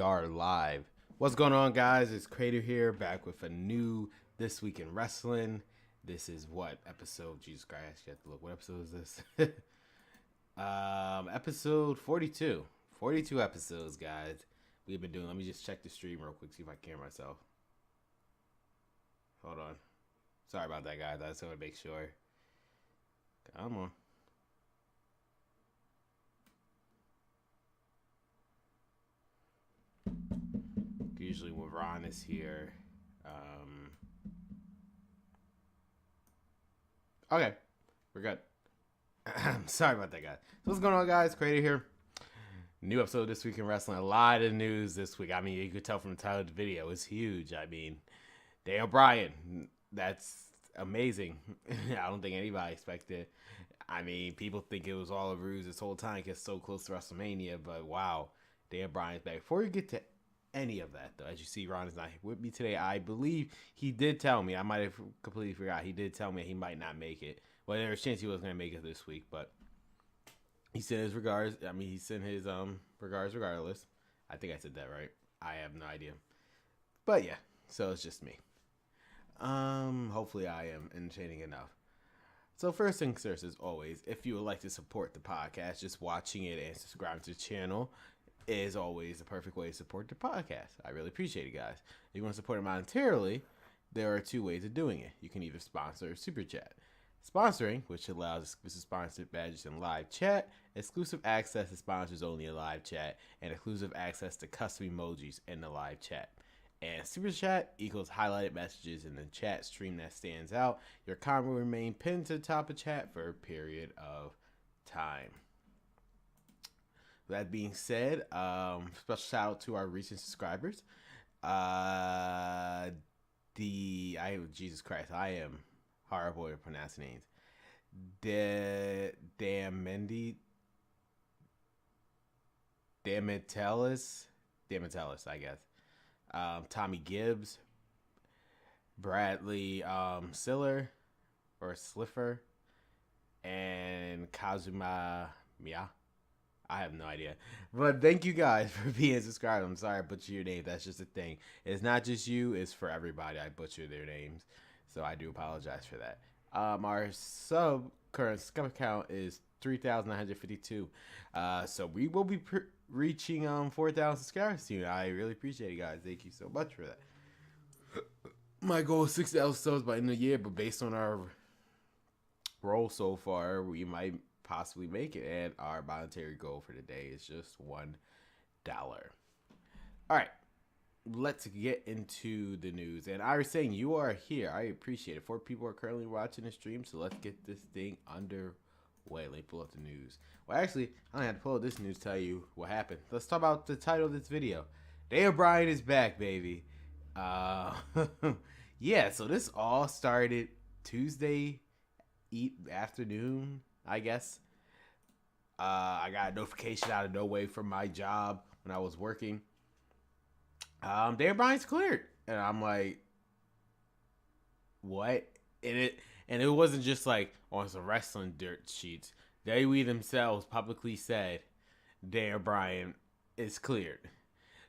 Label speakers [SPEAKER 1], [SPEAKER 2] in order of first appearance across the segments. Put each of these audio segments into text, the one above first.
[SPEAKER 1] are live. What's going on, guys? It's Crater here, back with a new This Week in Wrestling. This is what episode? Jesus Christ, you have to look. What episode is this? Episode 42. 42 episodes, guys. We've been doing. Let me just check the stream real quick, see if I can hear myself. Hold on. Sorry about that, guys. I just want to make sure. Come on. Usually when Ron is here. Okay, we're good. Sorry about that, guys. So what's going on, guys? Crater here. New episode This Week in Wrestling. A lot of news this week. I mean, you could tell from the title of the video. It's huge. I mean, Daniel Bryan. That's amazing. I don't think anybody expected. I mean, people think it was all a ruse this whole time. It gets so close to WrestleMania, but wow, Daniel Bryan's back. Before we get to any of that, though, as you see, Ron is not with me today. I believe he did tell me. I might have completely forgot. He did tell me he might not make it. Well, there was a chance he was going to make it this week, but he sent his regards. I mean, he sent his regards regardless. I think I said that right. I have no idea. But yeah, so it's just me. Hopefully I am entertaining enough. So first things first, as always, if you would like to support the podcast, just watching it and subscribing to the channel is always the perfect way to support the podcast. I really appreciate it, guys. If you want to support it monetarily, there are two ways of doing it. You can either sponsor or super chat. Sponsoring, which allows exclusive sponsored badges in live chat, exclusive access to sponsors only in live chat, and exclusive access to custom emojis in the live chat. And super chat equals highlighted messages in the chat stream that stands out. Your comment will remain pinned to the top of chat for a period of time. That being said, special shout out to our recent subscribers. Jesus Christ, I am horrible at pronouncing names. Damatelis, I guess. Tommy Gibbs, Bradley Siller or Sliffer, and Kazuma Mia. I have no idea. But thank you guys for being subscribed. I'm sorry I butchered your name. That's just a thing. It's not just you. It's for everybody. I butcher their names. So I do apologize for that. Our current sub count is 3,952. So we will be reaching 4,000 subscribers soon. I really appreciate it, guys. Thank you so much for that. My goal is 6,000 subs by the end of the year, but based on our roll so far, we might possibly make it, and our monetary goal for today is just $1. All right, let's get into the news. And I was saying you are here. I appreciate it. 4 people are currently watching the stream, so let's get this thing underway. Let me pull up the news. Well, actually, I don't have to pull up this news to tell you what happened. Let's talk about the title of this video. Daniel Bryan is back, baby. Yeah, so this all started Tuesday afternoon, I guess. I got a notification out of nowhere from my job when I was working. Daniel Bryan's cleared, and I'm like, what? And it wasn't just like on some wrestling dirt sheets. WWE themselves publicly said Daniel Bryan is cleared.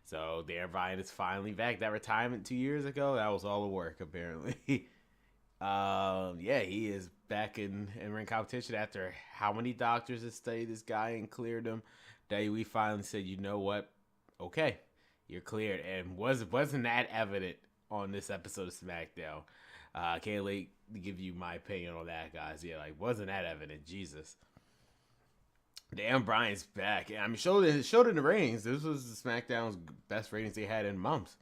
[SPEAKER 1] So Daniel Bryan is finally back. That retirement 2 years ago, that was all the work apparently. Yeah, he is back in ring competition after how many doctors have studied this guy and cleared him. We finally said, you know what? Okay, you're cleared. And wasn't that evident on this episode of Smackdown? I can't wait to give you my opinion on that, guys. Yeah, like, wasn't that evident? Jesus. Damn, Bryan's back. I mean, showed in the ratings. This was the SmackDown's best ratings they had in months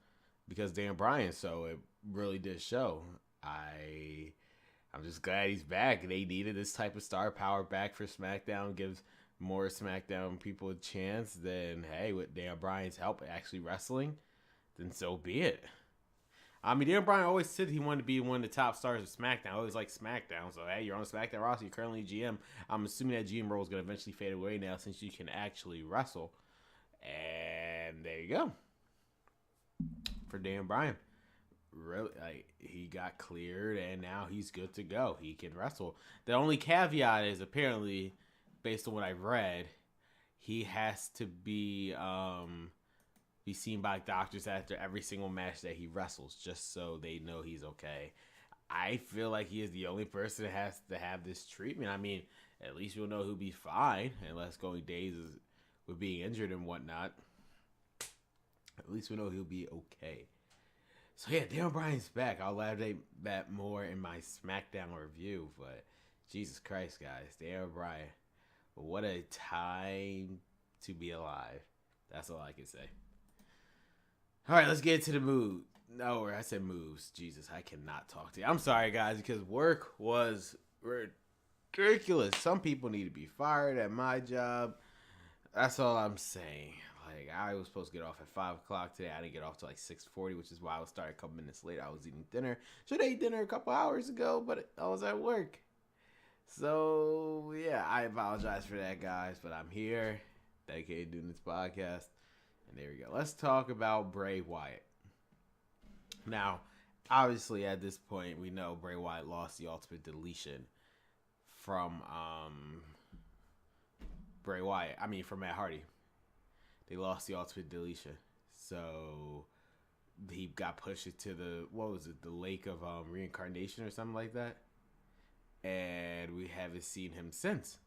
[SPEAKER 1] because Dan Bryan. So it really did show. I'm just glad he's back. They needed this type of star power back for SmackDown. Gives more SmackDown people a chance. Then, hey, with Daniel Bryan's help actually wrestling, then so be it. I mean, Daniel Bryan always said he wanted to be one of the top stars of SmackDown. I always like SmackDown. So, hey, you're on the SmackDown roster. You're currently GM. I'm assuming that GM role is going to eventually fade away now since you can actually wrestle. And there you go. For Daniel Bryan. Really, like, he got cleared and now he's good to go. He can wrestle. The only caveat is apparently, based on what I've read, he has to be be seen by doctors after every single match that he wrestles, just so they know he's okay. I feel like he is the only person that has to have this treatment. I mean, at least we'll know he'll be fine, unless going days with being injured and whatnot. At least we know he'll be okay. So yeah, Daniel Bryan's back. I'll elaborate that more in my Smackdown review, but Jesus Christ, guys, Daniel Bryan, what a time to be alive. That's all I can say. All right, let's get into the mood. No, I said moves. Jesus, I cannot talk to you. I'm sorry, guys, because work was ridiculous. Some people need to be fired at my job. That's all I'm saying. Like, I was supposed to get off at 5 o'clock today. I didn't get off till like 6:40, which is why I was starting a couple minutes late. I was eating dinner. Should have ate dinner a couple hours ago, but I was at work. So, yeah, I apologize for that, guys, but I'm here, dedicated doing this podcast. And there we go. Let's talk about Bray Wyatt. Now, obviously, at this point, we know Bray Wyatt lost the Ultimate Deletion from from Matt Hardy. They lost the Ultimate Deletion. So, he got pushed into the Lake of Reincarnation or something like that. And we haven't seen him since.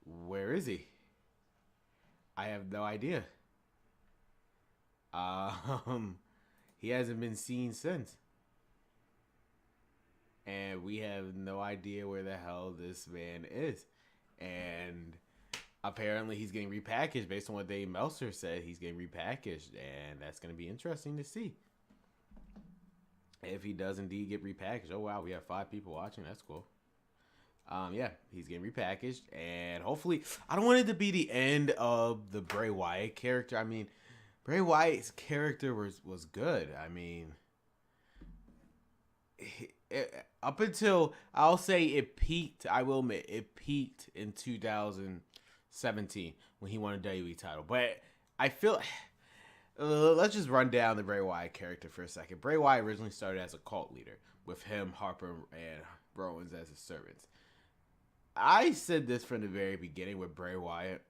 [SPEAKER 1] Where is he? I have no idea. He hasn't been seen since. And we have no idea where the hell this man is. And apparently he's getting repackaged based on what Dave Meltzer said. He's getting repackaged. And that's going to be interesting to see. If he does indeed get repackaged. Oh, wow. We have 5 people watching. That's cool. Yeah, he's getting repackaged, and hopefully, I don't want it to be the end of the Bray Wyatt character. I mean, Bray Wyatt's character was good. I mean, up until, I'll say it peaked, I will admit, it peaked in 2017 when he won a WWE title. But I feel, let's just run down the Bray Wyatt character for a second. Bray Wyatt originally started as a cult leader with him, Harper, and Rollins as his servants. I said this from the very beginning with Bray Wyatt.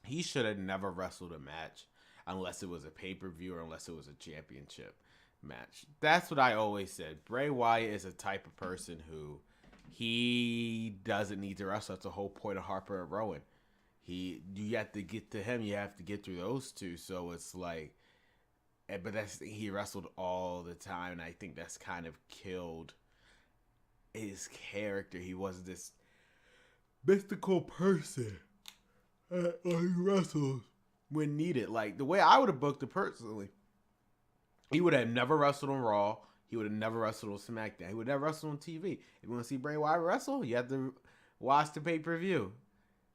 [SPEAKER 1] He should have never wrestled a match unless it was a pay-per-view or unless it was a championship match. That's what I always said. Bray Wyatt is a type of person who he doesn't need to wrestle. That's the whole point of Harper and Rowan. You have to get to him. You have to get through those two. So it's like, but he wrestled all the time, and I think that's kind of killed his character. He wasn't this mystical person he wrestles when needed. Like, the way I would have booked it personally, he would have never wrestled on Raw. He would have never wrestled on SmackDown. He would never wrestle on TV. If you want to see Bray Wyatt wrestle, you have to watch the pay-per-view.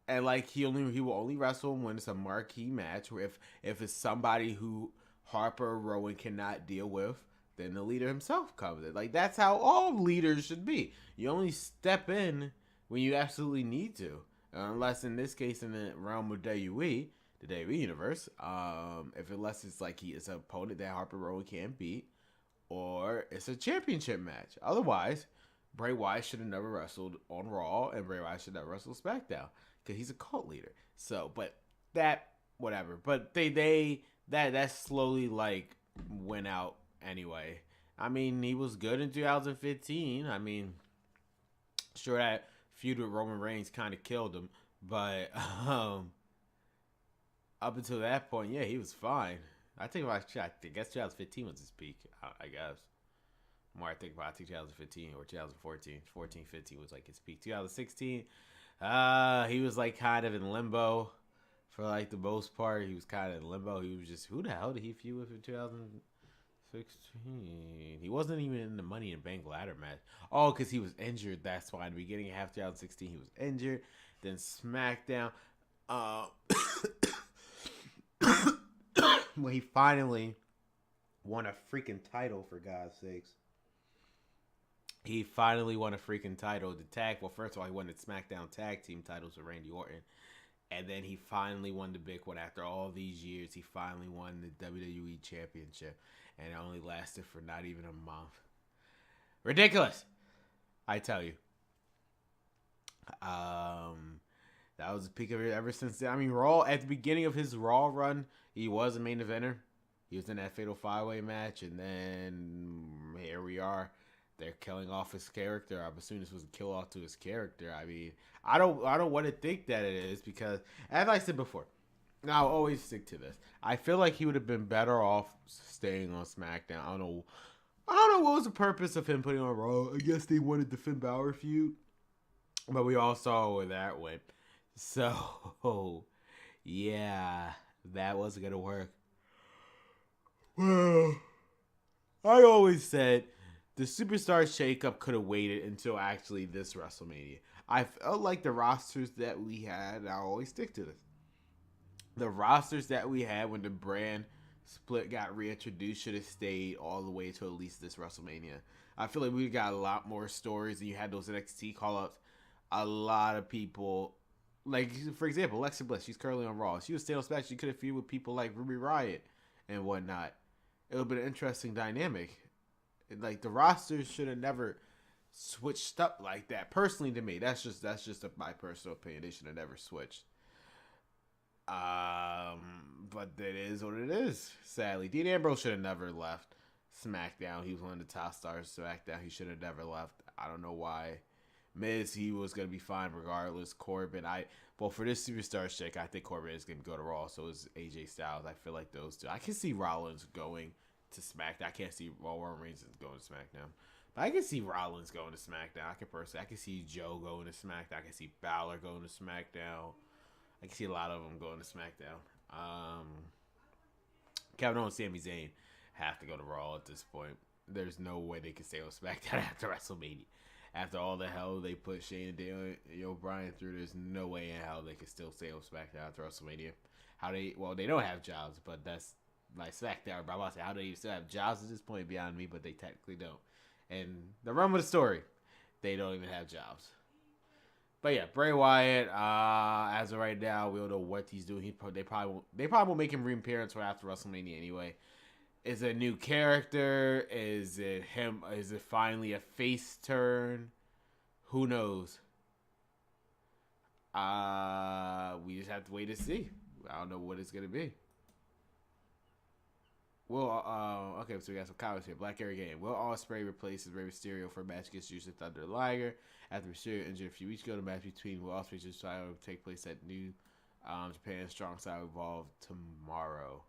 [SPEAKER 1] And like, he will only wrestle when it's a marquee match, or if it's somebody who Harper or Rowan cannot deal with, then the leader himself covers it. Like, that's how all leaders should be. You only step in when you absolutely need to. Unless, in this case, in the realm of WWE, the WWE universe, unless it's like it's an opponent that Harper Rowan can't beat, or it's a championship match. Otherwise, Bray Wyatt should have never wrestled on Raw, and Bray Wyatt should have wrestled SmackDown, because he's a cult leader. So, but that, whatever. But that slowly, like, went out anyway. I mean, he was good in 2015. I mean, sure, that feud with Roman Reigns kind of killed him, but up until that point, yeah, he was fine. I guess 2015 was his peak, I guess. The more I think about it, I think 2015 or 2014. 15 was like his peak. 2016, he was like kind of in limbo for like the most part. He was kind of in limbo. He was just, who the hell did he feud with in 2016? He wasn't even in the Money in the Bank ladder match. Oh, because he was injured. That's why in the beginning of half 2016 he was injured. Then SmackDown, when he finally won a freaking title, for God's sakes. He finally won a freaking title. Well, first of all, he won the SmackDown tag team titles with Randy Orton. And then he finally won the big one. After all these years, he finally won the WWE Championship. And it only lasted for not even a month. Ridiculous, I tell you. That was the peak of it ever since then. I mean, Raw, at the beginning of his Raw run, he was a main eventer. He was in that Fatal 5-Way match, and then here we are. They're killing off his character. I'm assuming this was a kill off to his character. I mean, I don't want to think that it is because, as I said before, and I'll always stick to this. I feel like he would have been better off staying on SmackDown. I don't know. I don't know what was the purpose of him putting on Raw. I guess they wanted the Finn Balor feud, but we all saw where that went. So, yeah, that wasn't gonna work. Well, I always said the Superstar shakeup could have waited until actually this WrestleMania. I felt like the rosters that we had, and I always stick to this. The rosters that we had when the brand split got reintroduced should have stayed all the way to at least this WrestleMania. I feel like we got a lot more stories, and you had those NXT call-ups. A lot of people, like, for example, Alexa Bliss, she's currently on Raw. She was staying on SmackDown. She could have feuded with people like Ruby Riott and whatnot. It would have been an interesting dynamic. Like, the rosters should have never switched up like that. Personally, to me, that's just my personal opinion. They should have never switched. But it is what it is. Sadly, Dean Ambrose should have never left SmackDown. He was one of the top stars of SmackDown. He should have never left. I don't know why. Miz, he was gonna be fine regardless. Corbin, well, for this Superstar shake, I think Corbin is gonna go to Raw. So is AJ Styles. I feel like those two. I can see Rollins going to SmackDown. I can't see Roman Reigns going to SmackDown. But I can see Rollins going to SmackDown. I can see Joe going to SmackDown. I can see Balor going to SmackDown. I can see a lot of them going to SmackDown. Kevin Owens and Sami Zayn have to go to Raw at this point. There's no way they can stay on SmackDown after WrestleMania. After all the hell they put Shane and Daniel Bryan through, there's no way in hell they can still stay on SmackDown after WrestleMania. They don't have jobs, but that's like SmackDown. But I'm about to say, how do they still have jobs at this point beyond me, but they technically don't. And the run with the story, they don't even have jobs. But yeah, Bray Wyatt, as of right now, we don't know what he's doing. They probably won't make him reappearance right after WrestleMania anyway. Is it a new character? Is it him? Is it finally a face turn? Who knows? We just have to wait and see. I don't know what it's gonna be. Okay, so we got some comments here. Black Air Game. Will Ospreay replaces Rey Mysterio for a match against Jushin Thunder Liger? After Mysterio injured a few weeks ago, the match between Will Ospreay and Jushin will take place at New Japan Strong Style Evolved tomorrow.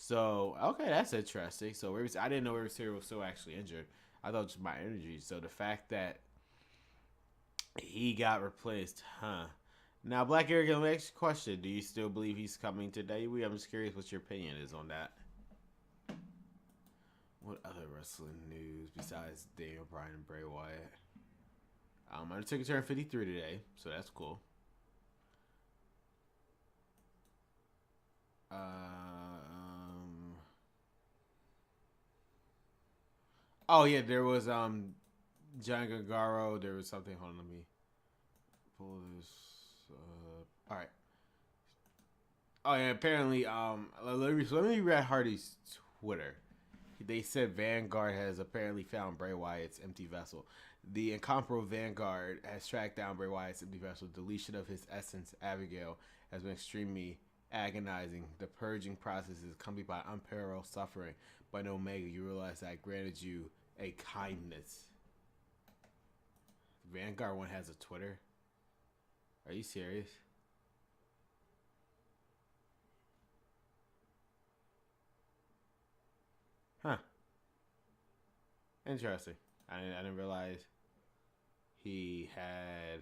[SPEAKER 1] So, okay, that's interesting. So, I didn't know Rey Mysterio was still actually injured. I thought it was just my energy. So, the fact that he got replaced, huh? Now, Black Air Game, next question. Do you still believe he's coming to WWE? I'm just curious what your opinion is on that. What other wrestling news besides Daniel Bryan and Bray Wyatt? Undertaker turned 53 today, so that's cool. Oh yeah, there was John Gargano. There was something. Hold on, let me pull this. All right. Oh yeah, apparently let me read Hardy's Twitter. They said Vanguard has apparently found Bray Wyatt's empty vessel. The incomparable Vanguard has tracked down Bray Wyatt's empty vessel. Deletion of his essence, Abigail, has been extremely agonizing. The purging process is accompanied by unparalleled suffering. But in Omega, you realize that I granted you a kindness. Vanguard one has a Twitter? Are you serious? Huh. Interesting. I didn't realize he had.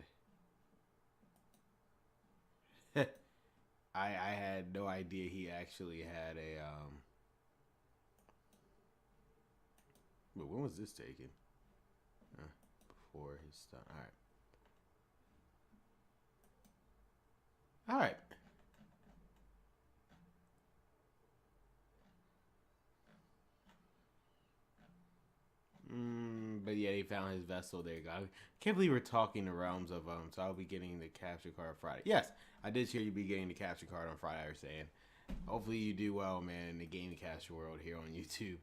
[SPEAKER 1] I had no idea he actually had a. But when was this taken? Before his stuff. All right. All right. But yeah, they found his vessel. There you go. I can't believe we're talking the realms of So I'll be getting the capture card Friday. Yes, I did hear you be getting the capture card on Friday. I was saying. Hopefully you do well, man, in the game capture world here on YouTube.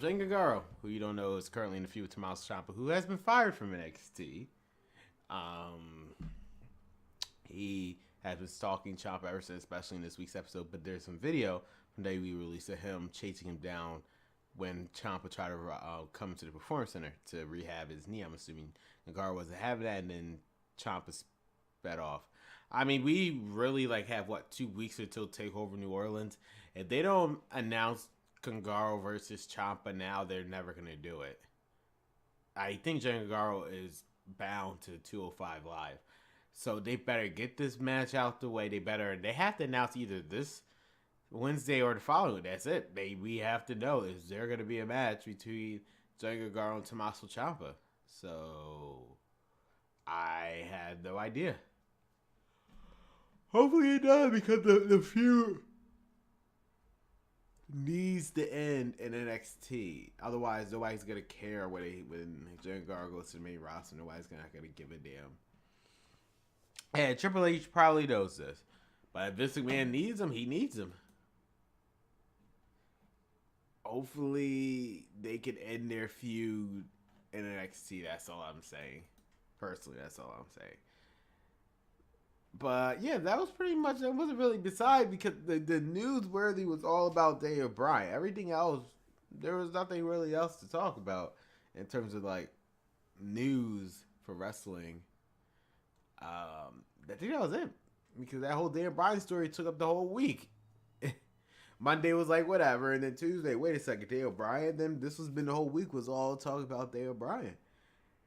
[SPEAKER 1] Jane Gargano, who you don't know is currently in the feud with Tommaso Ciampa, who has been fired from NXT. He has been stalking Ciampa ever since, especially in this week's episode. But there's some video from WWE released of him chasing him down when Ciampa tried to come to the Performance Center to rehab his knee. I'm assuming Nagara wasn't having that, and then Ciampa sped off. I mean, we really have 2 weeks until Takeover New Orleans. If they don't announce Kangaro versus Ciampa now, they're never gonna do it. I think Johnny Gargano is bound to 205 Live, so they better get this match out the way. They have to announce either this Wednesday or the following. That's it. We have to know, is there gonna be a match between Johnny Gargano and Tommaso Ciampa? So I had no idea. Hopefully it does, because the feud needs to end in NXT. Otherwise, nobody's gonna care when Johnny Gargano goes to the main roster. Nobody's not gonna give a damn. And Triple H probably knows this, but if Vince McMahon needs him, he needs him. Hopefully, they can end their feud in NXT. That's all I'm saying. Personally, that's all I'm saying. But yeah, that was pretty much. It wasn't really beside, because the newsworthy was all about Daniel Bryan. Everything else, there was nothing really else to talk about in terms of news for wrestling. I think that was it, because that whole Daniel Bryan story took up the whole week. Monday was whatever, and then Tuesday, wait a second, Daniel Bryan. Then this has been the whole week was all talk about Daniel Bryan.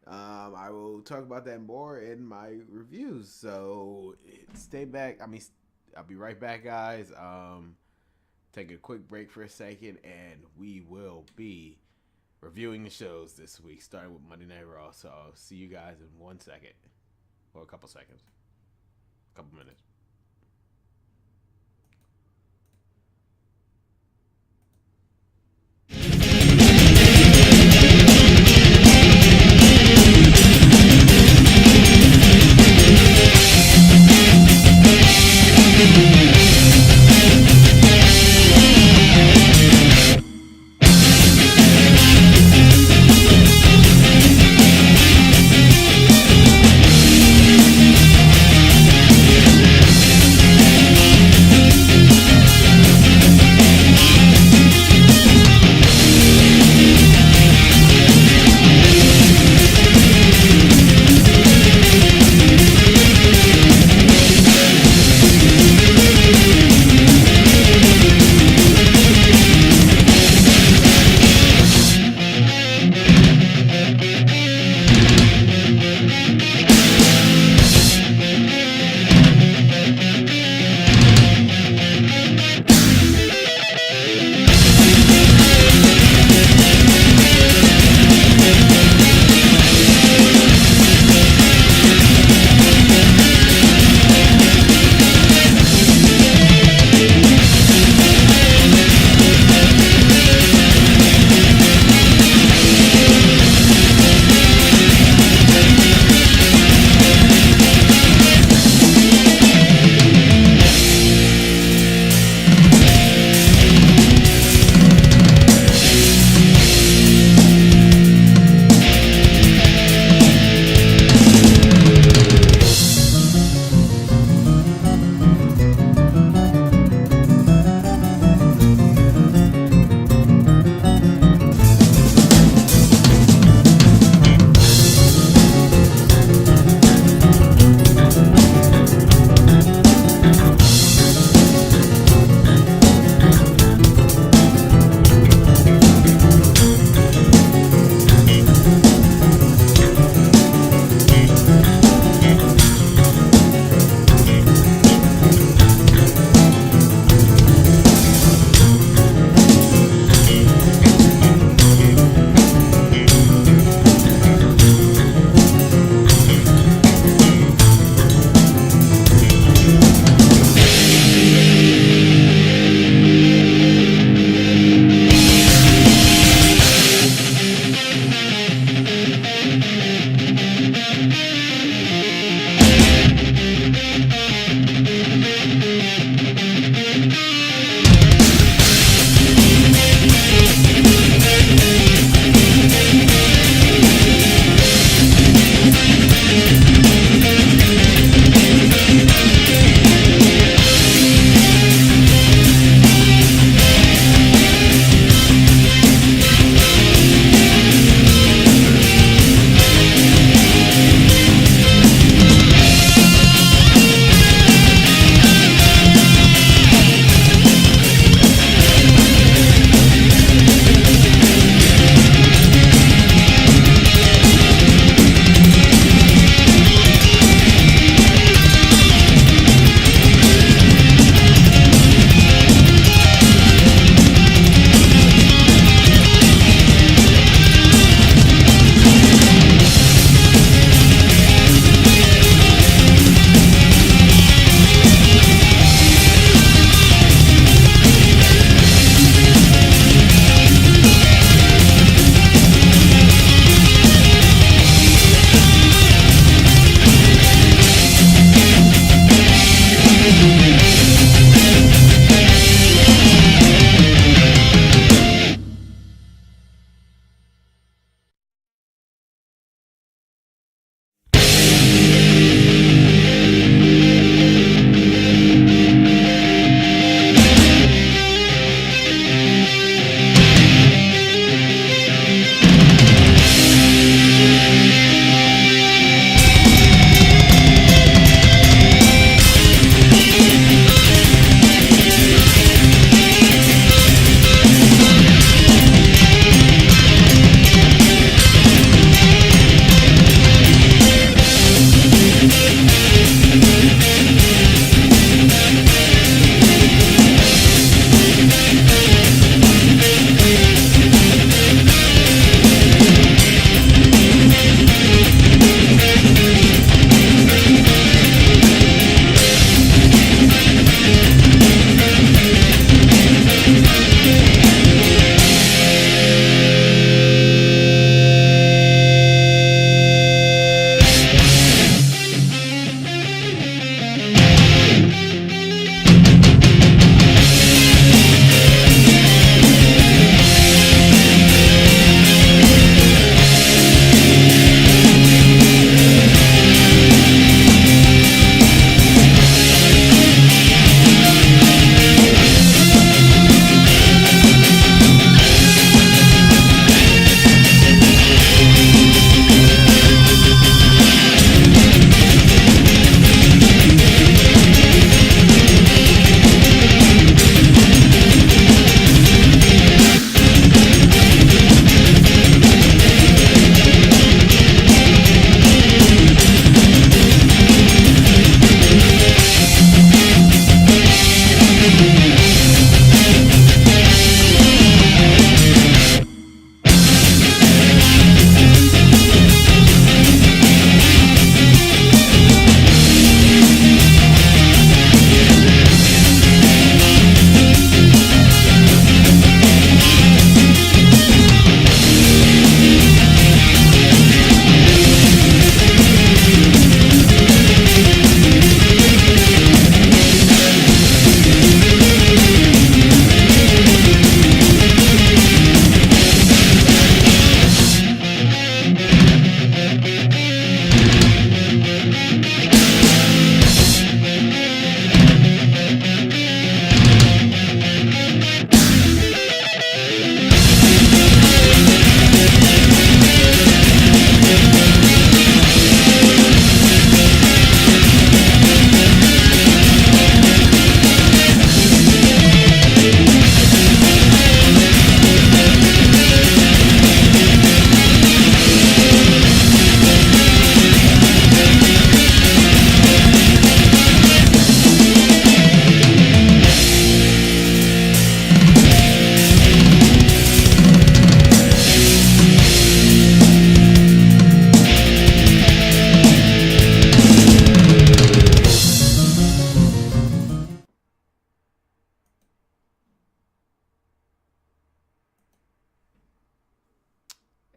[SPEAKER 1] I will talk about that more in my reviews. So stay back. I'll be right back, guys. Take a quick break for a second, and we will be reviewing the shows this week, starting with Monday Night Raw. So I'll see you guys in 1 second, or a couple seconds, a couple minutes.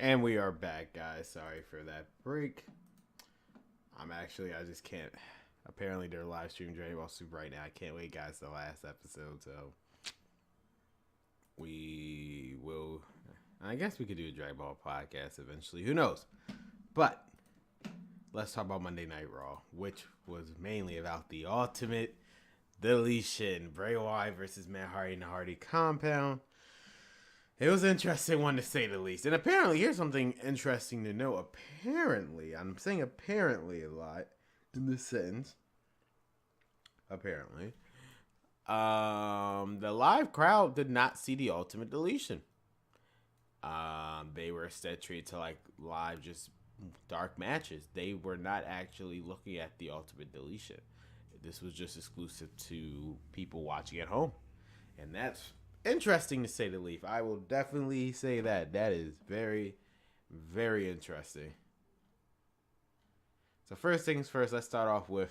[SPEAKER 1] And we are back, guys. Sorry for that break. I just can't. Apparently, they're live streaming Dragon Ball Super right now. I can't wait, guys, the last episode. So, we will. I guess we could do a Dragon Ball podcast eventually. Who knows? But, let's talk about Monday Night Raw, which was mainly about the ultimate deletion. Bray Wyatt versus Matt Hardy in the Hardy compound. It was an interesting one to say the least. And apparently, here's something interesting to know. Apparently, I'm saying apparently a lot in this sentence. Apparently. The live crowd did not see the ultimate deletion. They were instead treated to like live, just dark matches. They were not actually looking at the ultimate deletion. This was just exclusive to people watching at home. And that's interesting to say the least. I will definitely say that. That is very, very interesting. So first things first, let's start off with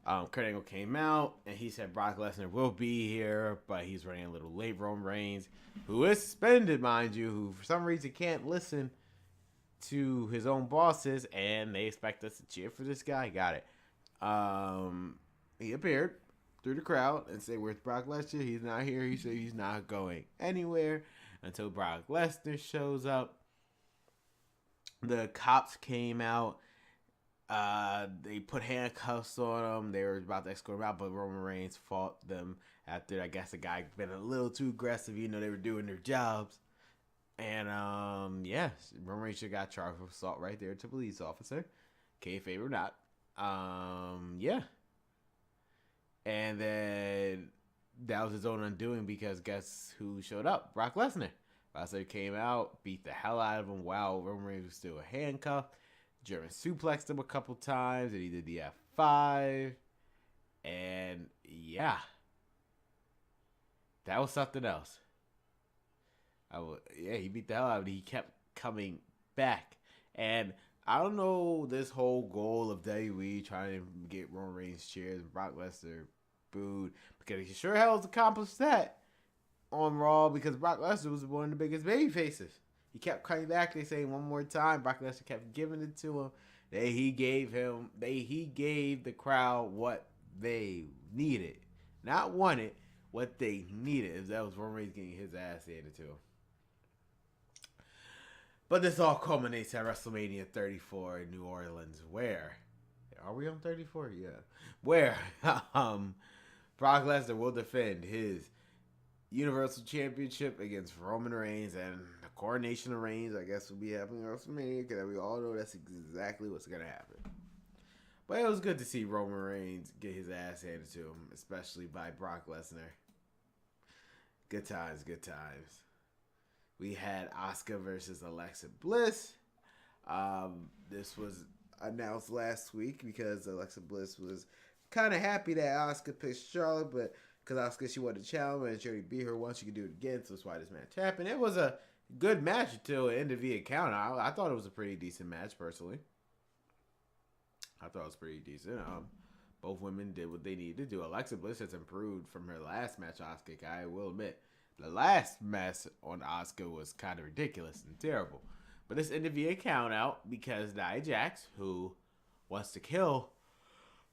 [SPEAKER 1] Kurt Angle came out and he said Brock Lesnar will be here, but he's running a little late. Roman Reigns, who is suspended, mind you, who for some reason can't listen to his own bosses, and they expect us to cheer for this guy. Got it. He appeared through the crowd and said, "Where's Brock Lesnar? He's not here." He said he's not going anywhere until Brock Lesnar shows up. The cops came out. They put handcuffs on him. They were about to escort him out, but Roman Reigns fought them after, I guess, the guy been a little too aggressive. You know, they were doing their jobs. And, yeah, Roman Reigns got charged with assault right there to police officer. Kayfabe or not. Yeah. And then that was his own undoing because guess who showed up? Brock Lesnar. Lesnar came out, beat the hell out of him while Roman Reigns was still handcuffed. German suplexed him a couple times, and he did the F5. And, yeah. That was something else. He beat the hell out of him. He kept coming back. And I don't know this whole goal of WWE trying to get Roman Reigns cheers and Brock Lesnar booed, because he sure hell has accomplished that on Raw, because Brock Lesnar was one of the biggest baby faces. He kept coming back. They say one more time. Brock Lesnar kept giving it to him. He gave the crowd what they needed, not wanted, what they needed. That was Roman Reigns getting his ass handed to him. But this all culminates at WrestleMania 34 in New Orleans, where are we on 34? Yeah, where Brock Lesnar will defend his Universal Championship against Roman Reigns, and the coronation of Reigns, I guess, will be happening at WrestleMania, because we all know that's exactly what's going to happen. But it was good to see Roman Reigns get his ass handed to him, especially by Brock Lesnar. Good times, good times. We had Asuka versus Alexa Bliss. This was announced last week because Alexa Bliss was kind of happy that Asuka picked Charlotte, but because Asuka, she wanted to challenge and she already beat her once, she could do it again, so that's why this match happened. It was a good match until it ended via count. I thought it was a pretty decent match, personally. I thought it was pretty decent. Both women did what they needed to do. Alexa Bliss has improved from her last match, Asuka. I will admit, the last match on Asuka was kind of ridiculous and terrible. But this ended via count out because Nia Jax, who wants to kill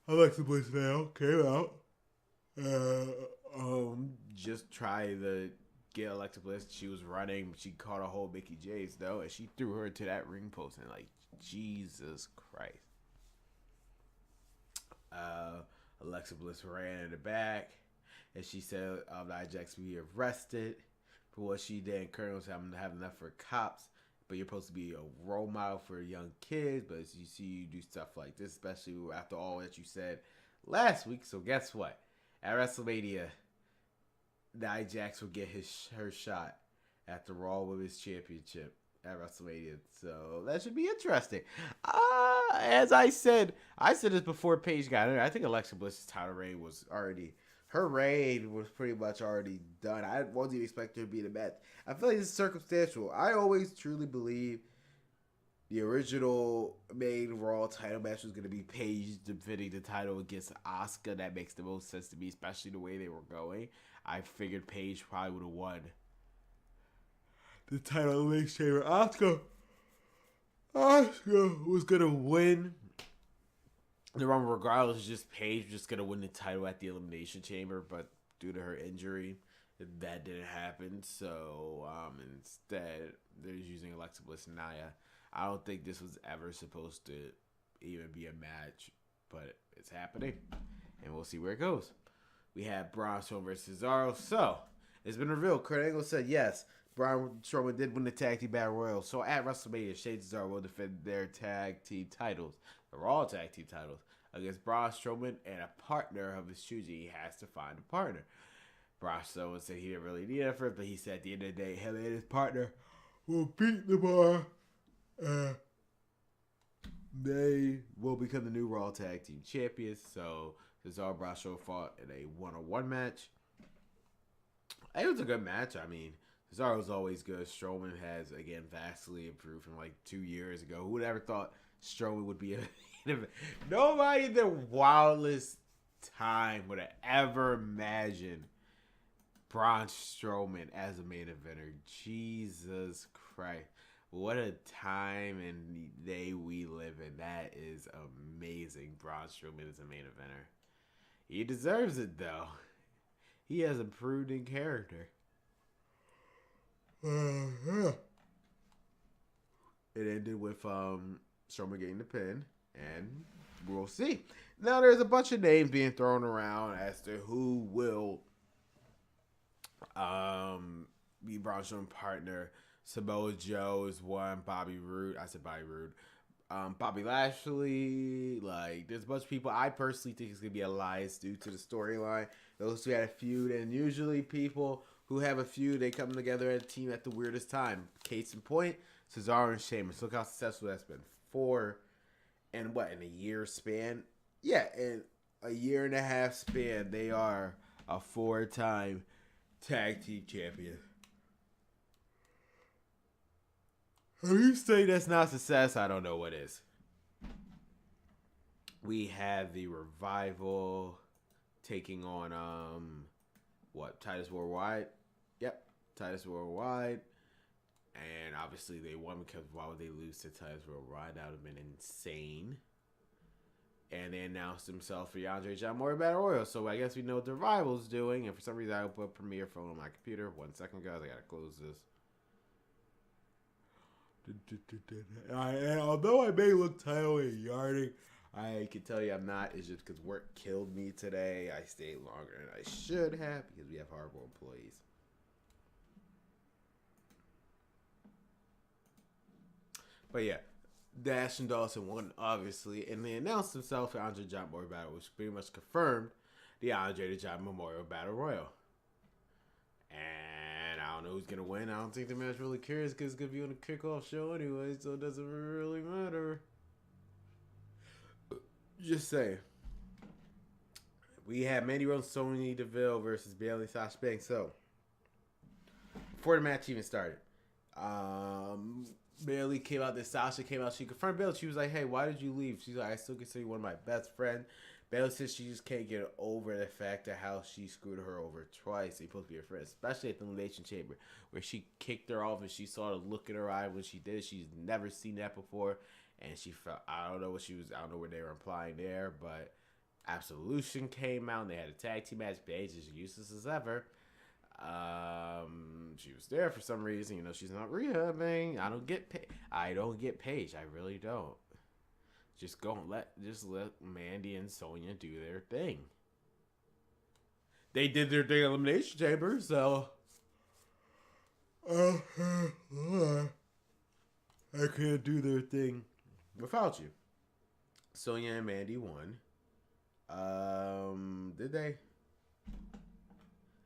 [SPEAKER 1] Alexa Bliss now, came out. Just try to get Alexa Bliss. She was running, but she caught a hold Mickey James though, and she threw her to that ring post, and like, Jesus Christ. Alexa Bliss ran in the back, and she said Nia Jax be arrested for what she did. And Colonel said, "I'm gonna have enough for cops, but you're supposed to be a role model for young kids. But as you see, you do stuff like this, especially after all that you said last week." So guess what? At WrestleMania, Nia Jax will get her shot at the Raw Women's Championship at WrestleMania. So that should be interesting. As I said this before Paige got in. I think Alexa Bliss's title reign was already, her reign was pretty much already done. I wasn't even expect her to be in the match. I feel like it's circumstantial. I always truly believe the original main Raw title match was going to be Paige defending the title against Asuka. That makes the most sense to me, especially the way they were going. I figured Paige probably would have won the title in the chamber. Asuka Asuka was gonna win the Rumble regardless. Just Paige was just gonna win the title at the Elimination Chamber, but due to her injury, that didn't happen. So instead, they're using Alexa Bliss and Nia. I don't think this was ever supposed to even be a match, but it's happening, and we'll see where it goes. We have Braun Strowman versus Cesaro. So it's been revealed. Kurt Angle said yes. Braun Strowman did win the Tag Team Battle Royal. So at WrestleMania, Shane and Cesaro will defend their tag team titles, the Raw tag team titles, against Braun Strowman and a partner of his choosing. He has to find a partner. Braun Strowman said he didn't really need effort, but he said at the end of the day, him and his partner will beat the bar. They will become the new Raw Tag Team Champions. So Cesaro Braun Strowman fought in a one-on-one match. It was a good match. I mean, Cesaro's always good. Strowman has, again, vastly improved from like 2 years ago. Who would ever thought Strowman would be a nobody in their wildest time would have ever imagined Braun Strowman as a main eventer. Jesus Christ. What a time and day we live in. That is amazing. Braun Strowman is a main eventer. He deserves it, though. He has improved in character. It ended with Strowman getting the pin, and we'll see. Now, there's a bunch of names being thrown around as to who will be Braun Strowman's partner. Samoa Joe is one. Bobby Roode. I said Bobby Roode. Bobby Lashley. Like, there's a bunch of people. I personally think it's going to be Elias due to the storyline. Those two had a feud, and usually people who have a feud, they come together as a team at the weirdest time. Case in point, Cesaro and Sheamus. Look how successful that's been. In a year span? Yeah, in a year and a half span, they are a 4-time tag team champion. If you say that's not success, I don't know what is. We have the Revival taking on Titus Worldwide. Yep, Titus Worldwide. And obviously they won because why would they lose to Titus Worldwide? That would have been insane. And they announced themselves for the Andre John Moore Battle Royal. So I guess we know what the Revival's doing. And for some reason I put Premiere phone on my computer. 1 second, guys. I gotta close this. And although I may look tired and yarding, I can tell you I'm not. It's just because work killed me today. I stayed longer than I should have because we have horrible employees. But yeah, Dash and Dawson won, obviously, and they announced themselves for Andre John Memorial Battle, which pretty much confirmed the Andre the Giant Memorial Battle Royal. And I don't know who's gonna win. I don't think the match really cares because it's gonna be on the kickoff show anyway, so it doesn't really matter. Just saying. We have Mandy Rose, Sonya Deville versus Bayley, Sasha Banks. So before the match even started, Bayley came out. Sasha came out. She confronted Bayley. She was like, "Hey, why did you leave?" She's like, "I still consider you one of my best friends." Bayley says she just can't get over the fact of how she screwed her over twice. They're supposed to be her friends, especially at the Elimination Chamber, where she kicked her off and she saw the look in her eye when she did it. She's never seen that before, and she felt, I don't know what she was. I don't know what they were implying there, but Absolution came out and they had a tag team match. Paige is useless as ever. She was there for some reason. You know, she's not rehabbing. I don't get Paige. I really don't. Just let Mandy and Sonya do their thing. They did their thing in Elimination Chamber, so I can't do their thing without you. Sonya and Mandy won. Did they?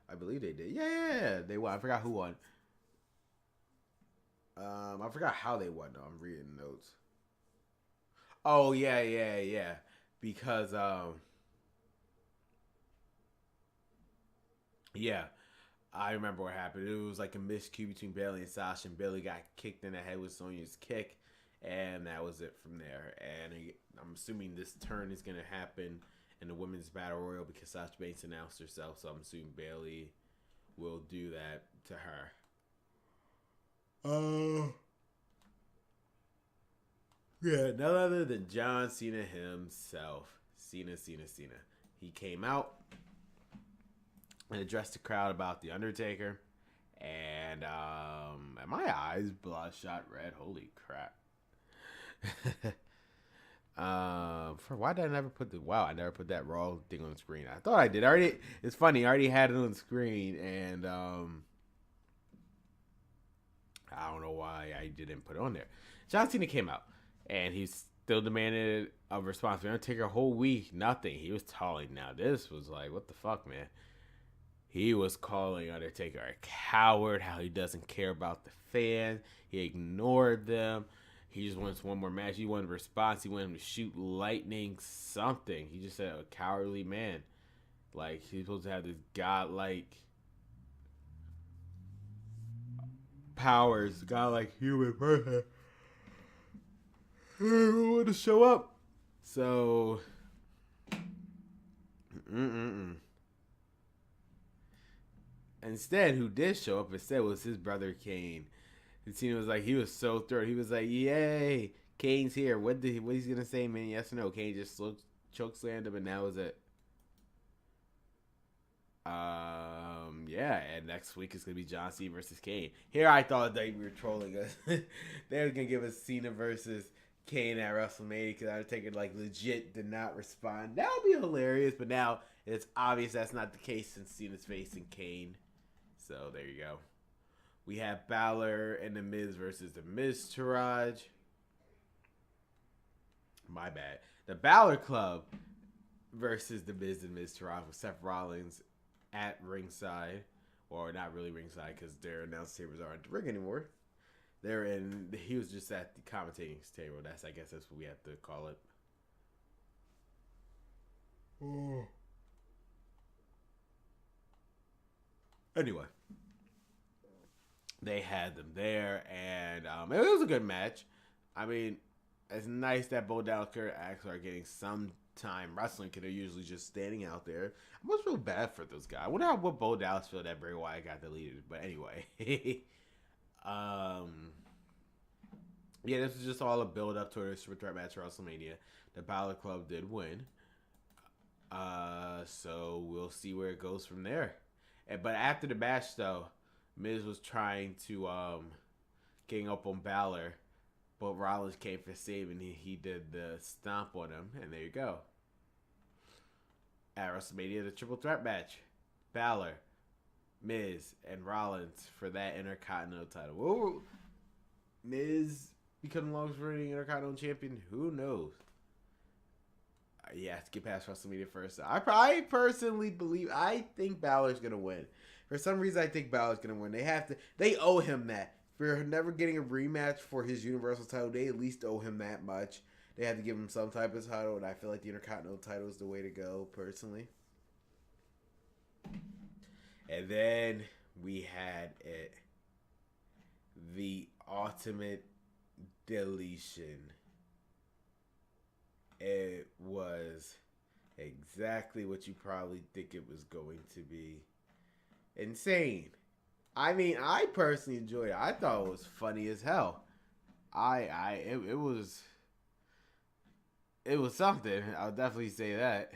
[SPEAKER 1] I believe they did. Yeah, they won. I forgot who won. I forgot how they won though. I'm reading notes. Oh yeah. Because yeah, I remember what happened. It was like a miscue between Bayley and Sasha, and Bayley got kicked in the head with Sonya's kick, and that was it from there. And I'm assuming this turn is gonna happen in the women's battle royal because Sasha Banks announced herself, so I'm assuming Bayley will do that to her. Yeah, none other than John Cena himself. Cena. He came out and addressed the crowd about The Undertaker. And my eyes bloodshot red. Holy crap. For why did I never put I never put that Raw thing on the screen. I thought I did. It's funny, I already had it on the screen, and I don't know why I didn't put it on there. John Cena came out, and he still demanded a response. We're gonna take a whole week, nothing. He was talking. Now this was like, what the fuck, man? He was calling Undertaker a coward. How he doesn't care about the fans. He ignored them. He just wants one more match. He wanted a response. He wanted him to shoot lightning, something. He just said a cowardly man. Like, he's supposed to have this godlike powers, godlike human person. Who want to show up? So, instead, who did show up instead was his brother Kane. And Cena was like, he was so thrilled. He was like, yay, Kane's here. What he's gonna say, man? Yes or no? Kane just chokeslammed him, and that was it. Yeah, and next week it's gonna be John Cena versus Kane. Here I thought they were trolling us. They were gonna give us Cena versus Kane at WrestleMania because Undertaker like legit did not respond. That would be hilarious, but now it's obvious that's not the case since Cena's facing Kane. So there you go. We have Balor and The Miz versus The Miz Taraj. My bad. The Balor Club versus The Miz and Miz Taraj with Seth Rollins at ringside. Or not really ringside because their announce tables aren't at the ring anymore. He was just at the commentating table. I guess that's what we have to call it. Oh. Anyway. They had them there, and it was a good match. I mean, it's nice that Bo Dallas and Kurt Angle are getting some time wrestling because they're usually just standing out there. I must feel bad for those guys. I wonder how what Bo Dallas feel that Bray Wyatt got deleted. But anyway, yeah, this was just all a build up to a super threat match at WrestleMania. The Balor Club did win, so we'll see where it goes from there. But after the match, though, Miz was trying to gang up on Balor, but Rollins came for save, and he did the stomp on him, and there you go. At WrestleMania, the triple threat match. Balor, Miz, and Rollins for that Intercontinental title. Will Miz become the longest reigning Intercontinental Champion? Who knows? Yeah, have to get past WrestleMania first. I personally think Balor's going to win. For some reason, I think Balor's going to win. They owe him that. For never getting a rematch for his Universal title, they at least owe him that much. They had to give him some type of title, and I feel like the Intercontinental title is the way to go, personally. And then we had it. The Ultimate Deletion. It was exactly what you probably think it was going to be. Insane. I mean, I personally enjoyed it. I thought it was funny as hell. It was something. I'll definitely say that.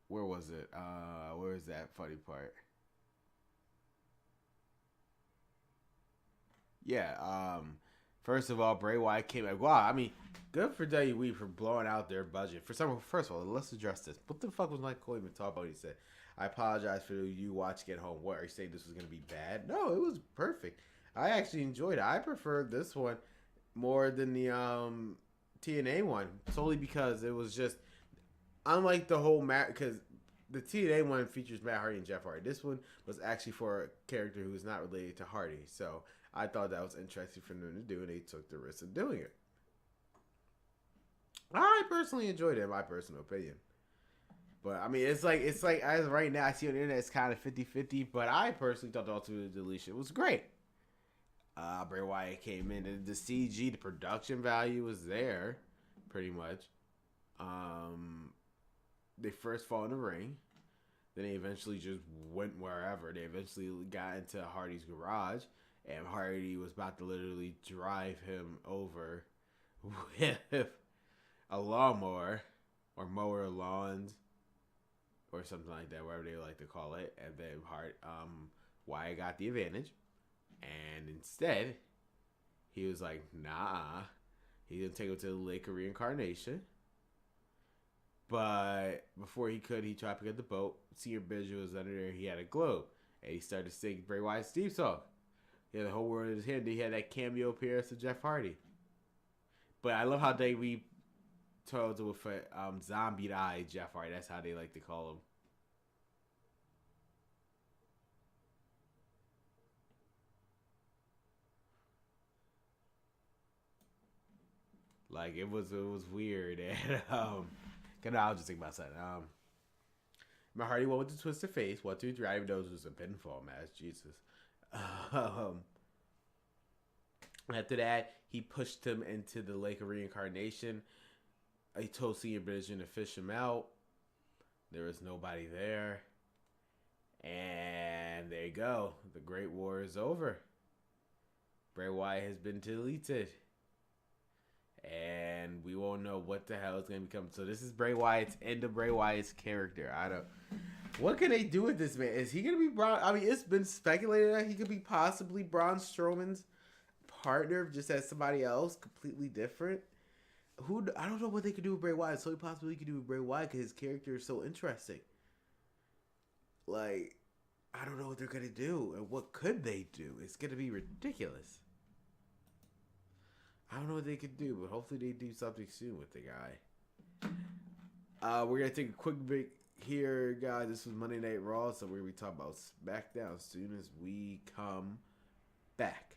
[SPEAKER 1] Where was it? Where is that funny part? Yeah, first of all, Bray Wyatt came back. Wow, I mean, good for WWE for blowing out their budget. First of all, let's address this. What the fuck was Mike Cole even talking about? He said, I apologize for you watching at home. What, are you saying this was going to be bad? No, it was perfect. I actually enjoyed it. I preferred this one more than the TNA one, solely because it was just, unlike the whole match, because the TNA one features Matt Hardy and Jeff Hardy. This one was actually for a character who is not related to Hardy. So I thought that was interesting for them to do, and they took the risk of doing it. I personally enjoyed it, in my personal opinion. But, I mean, it's like as of right now, I see on the internet it's kind of 50-50, but I personally thought the Ultimate Deletion was great. Bray Wyatt came in, and the CG, the production value was there, pretty much. They first fought in the ring. Then they eventually just went wherever. They eventually got into Hardy's garage. and Hardy was about to literally drive him over with a lawnmower or mower lawns or something like that, whatever they like to call it. And then Wyatt got the advantage, and instead he was like, nah, he didn't take him to the Lake of Reincarnation. But before he could, he tried to get the boat. Senior Bridger was under there. He had a globe, and he started to sing Bray Wyatt's theme song. He had the whole world in his hand. He had that cameo appearance of Jeff Hardy. But I love how they told it with zombie-eyed Jeff Hardy. That's how they like to call him. Like it was weird, and cause I was just thinking about something. My Hardy went with the twisted face. 1, 2, 3. I even know it was a pinfall match. Jesus. After that, he pushed him into the Lake of Reincarnation. He told Senior Bridger to fish him out. There was nobody there. And there you go. The Great War is over. Bray Wyatt has been deleted. And we won't know what the hell is going to become. So this is Bray Wyatt's end of Bray Wyatt's character. What can they do with this man? Is he going to be Braun? I mean, it's been speculated that he could be possibly Braun Strowman's partner, just as somebody else, completely different. I don't know what they could do with Bray Wyatt. So possibly could do with Bray Wyatt because his character is so interesting. Like, I don't know what they're going to do. And what could they do? It's going to be ridiculous. I don't know what they could do, but hopefully they do something soon with the guy. We're going to take a quick break here, guys. This was Monday Night Raw, so we're going to be talking about Smackdown as soon as we come back.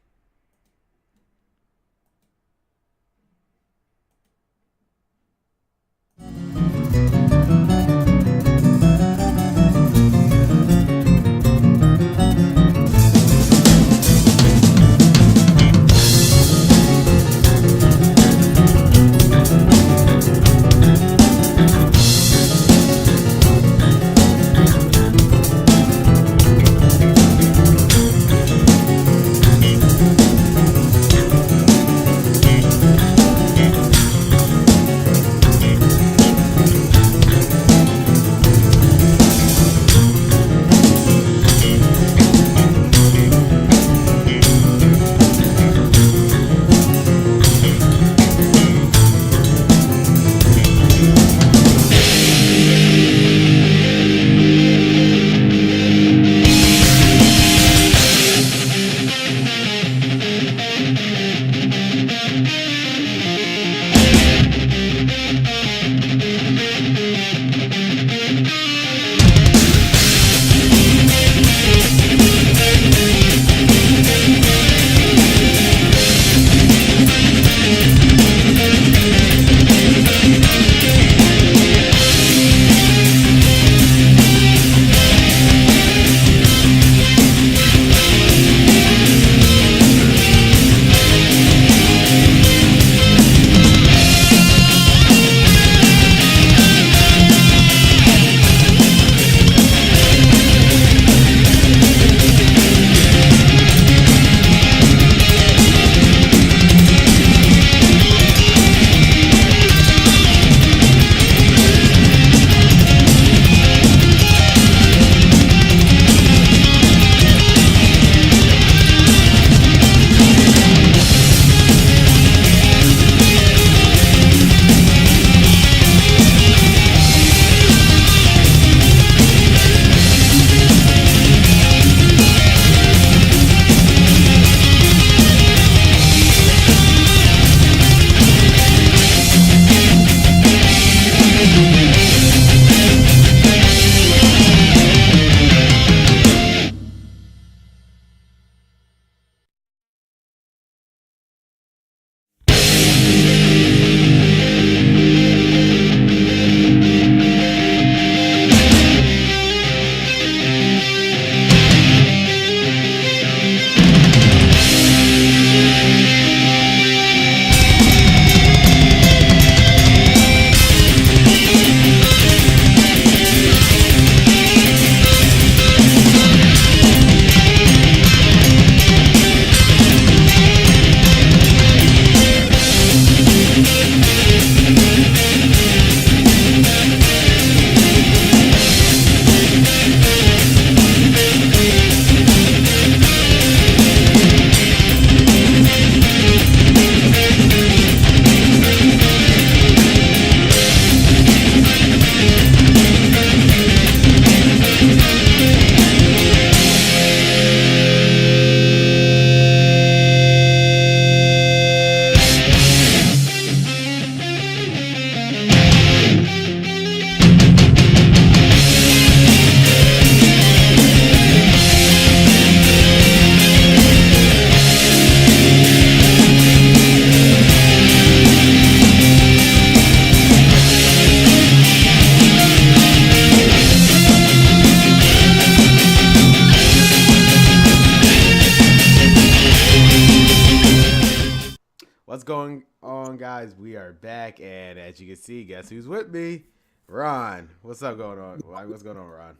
[SPEAKER 1] What's going on, guys? We are back, and as you can see, guess who's with me? Ron. What's up going on? What's going on, Ron?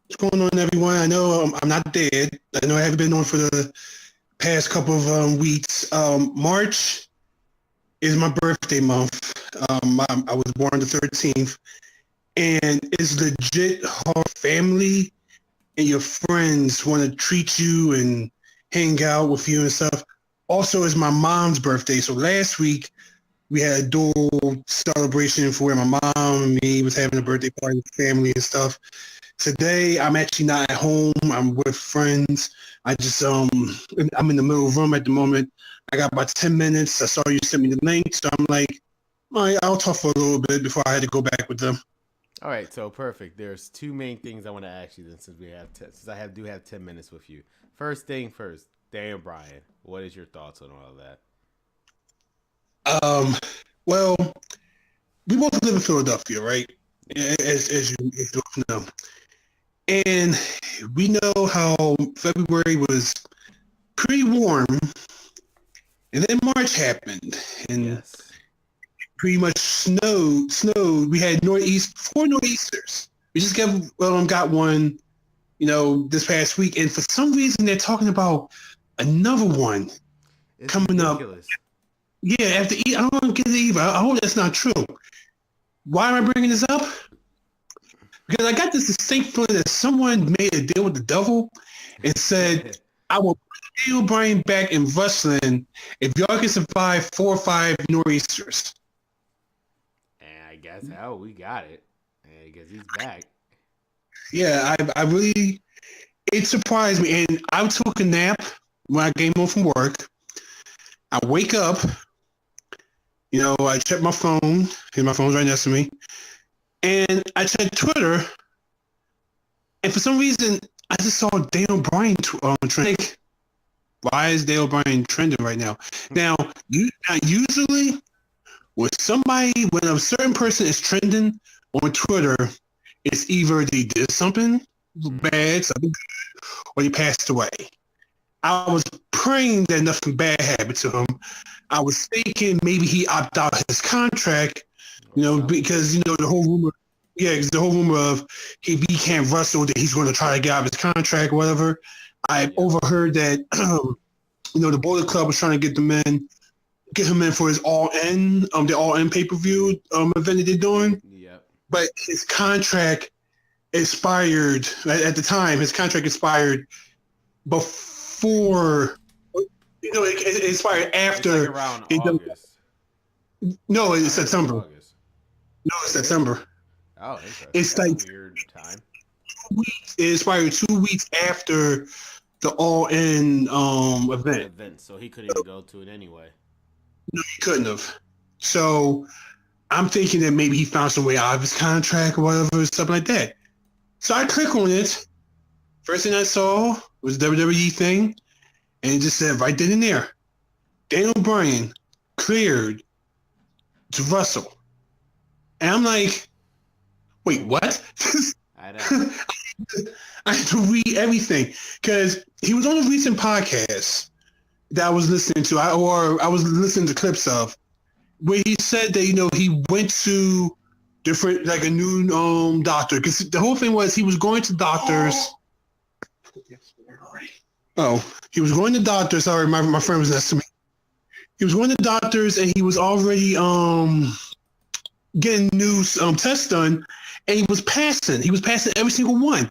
[SPEAKER 2] What's going on, everyone? I know I'm not dead. I know I haven't been on for the past couple of weeks. March is my birthday month. I was born the 13th, and it's legit hard. Family and your friends want to treat you and hang out with you and stuff. Also, it's my mom's birthday. So last week we had a dual celebration for where my mom and me was having a birthday party with family and stuff. Today, I'm actually not at home. I'm with friends. I'm in the middle room at the moment. I got about 10 minutes. I saw you sent me the link, so I'm like, all right, I'll talk for a little bit before I had to go back with them.
[SPEAKER 1] All right, so perfect. There's two main things I want to ask you then, since I do have 10 minutes with you. First thing first, Daniel Bryan. What is your thoughts on all of that?
[SPEAKER 2] Well, we both live in Philadelphia, right? As you know. And we know how February was pretty warm, and then March happened, and
[SPEAKER 1] Yes.
[SPEAKER 2] pretty much snowed. We had four nor'easters. We just got one, this past week, and for some reason they're talking about another one
[SPEAKER 1] It's
[SPEAKER 2] coming
[SPEAKER 1] ridiculous.
[SPEAKER 2] up. Yeah, after I don't get it either. I hope that's not true. Why am I bringing this up? Because I got this distinct feeling that someone made a deal with the devil and said, I will put Daniel Bryan back in wrestling if y'all can survive 4 or 5 nor'easters.
[SPEAKER 1] And I guess, hell, we got it. I guess he's back.
[SPEAKER 2] Yeah, I really, it surprised me. And I took a nap when I came home from work. I wake up, I check my phone, and my phone's right next to me. And I checked Twitter, and for some reason, I just saw Daniel Bryan trending. Why is Daniel Bryan trending right now? Now, usually, when a certain person is trending on Twitter, it's either they did something bad, or they passed away. I was praying that nothing bad happened to him. I was thinking maybe he opted out of his contract, because the whole rumor of if he can't wrestle, that he's going to try to get out of his contract, or whatever. I overheard that the Bullet Club was trying to get him in for his All In, the All In pay-per-view event that they're doing.
[SPEAKER 1] Yep.
[SPEAKER 2] But his contract expired at the time. His contract expired before. It expired after.
[SPEAKER 1] It's like around August.
[SPEAKER 2] No, it's September.
[SPEAKER 1] August.
[SPEAKER 2] No, it's September.
[SPEAKER 1] Oh, interesting.
[SPEAKER 2] It's
[SPEAKER 1] That's
[SPEAKER 2] like
[SPEAKER 1] a weird time.
[SPEAKER 2] It expired 2 weeks after the All In event.
[SPEAKER 1] So he couldn't even go to it anyway.
[SPEAKER 2] No, he couldn't have. So I'm thinking that maybe he found some way out of his contract or whatever, stuff like that. So I click on it. First thing I saw was the WWE thing, and it just said right then and there, Daniel Bryan cleared to wrestle. And I'm like, wait, what?
[SPEAKER 1] I know.
[SPEAKER 2] I had to read everything because he was on a recent podcast that I was listening to, I was listening to clips of, where he said that he went to different, like a new doctor, because the whole thing was he was going to doctors. He was going to doctors. Sorry, my friend was next to me. He was going to doctors, and he was already getting new tests done, and he was passing. He was passing every single one.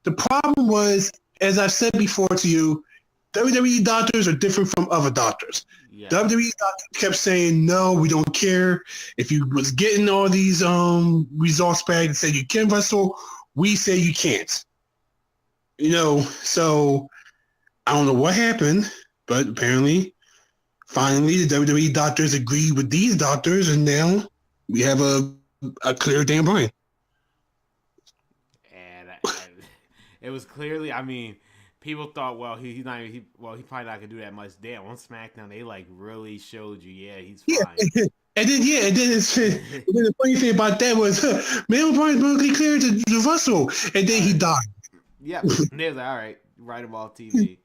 [SPEAKER 2] The problem was, as I've said before to you, WWE doctors are different from other doctors. Yeah. WWE doctors kept saying, no, we don't care. If you was getting all these results back and said you can wrestle, we say you can't. So I don't know what happened, but apparently, finally, the WWE doctors agreed with these doctors, and now we have a clear Daniel Bryan.
[SPEAKER 1] And it was clearly, people thought, well, he's probably not gonna do that much. Damn, on Smackdown, they really showed you, yeah, he's fine.
[SPEAKER 2] And then the funny thing about that was, Daniel Bryan's perfectly clear to wrestle, and then he died.
[SPEAKER 1] Yep, they was like, all right, write him off TV.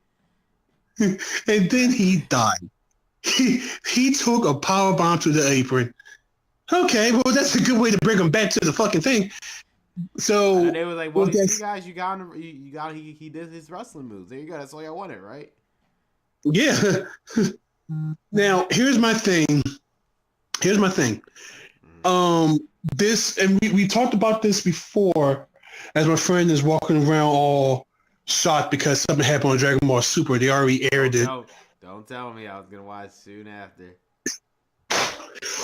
[SPEAKER 2] And then he died. he took a power bomb to the apron. Okay, well that's a good way to bring him back to the fucking thing. So
[SPEAKER 1] And they were like, "Well, you see, guys, you got him. You got he did his wrestling moves. There you go. That's all I wanted, right?"
[SPEAKER 2] yeah. Now here's my thing. Here's my thing. This and we talked about this before, as my friend is walking around all shocked because something happened on Dragon Ball Super. They already aired it.
[SPEAKER 1] Don't tell me I was gonna watch soon after.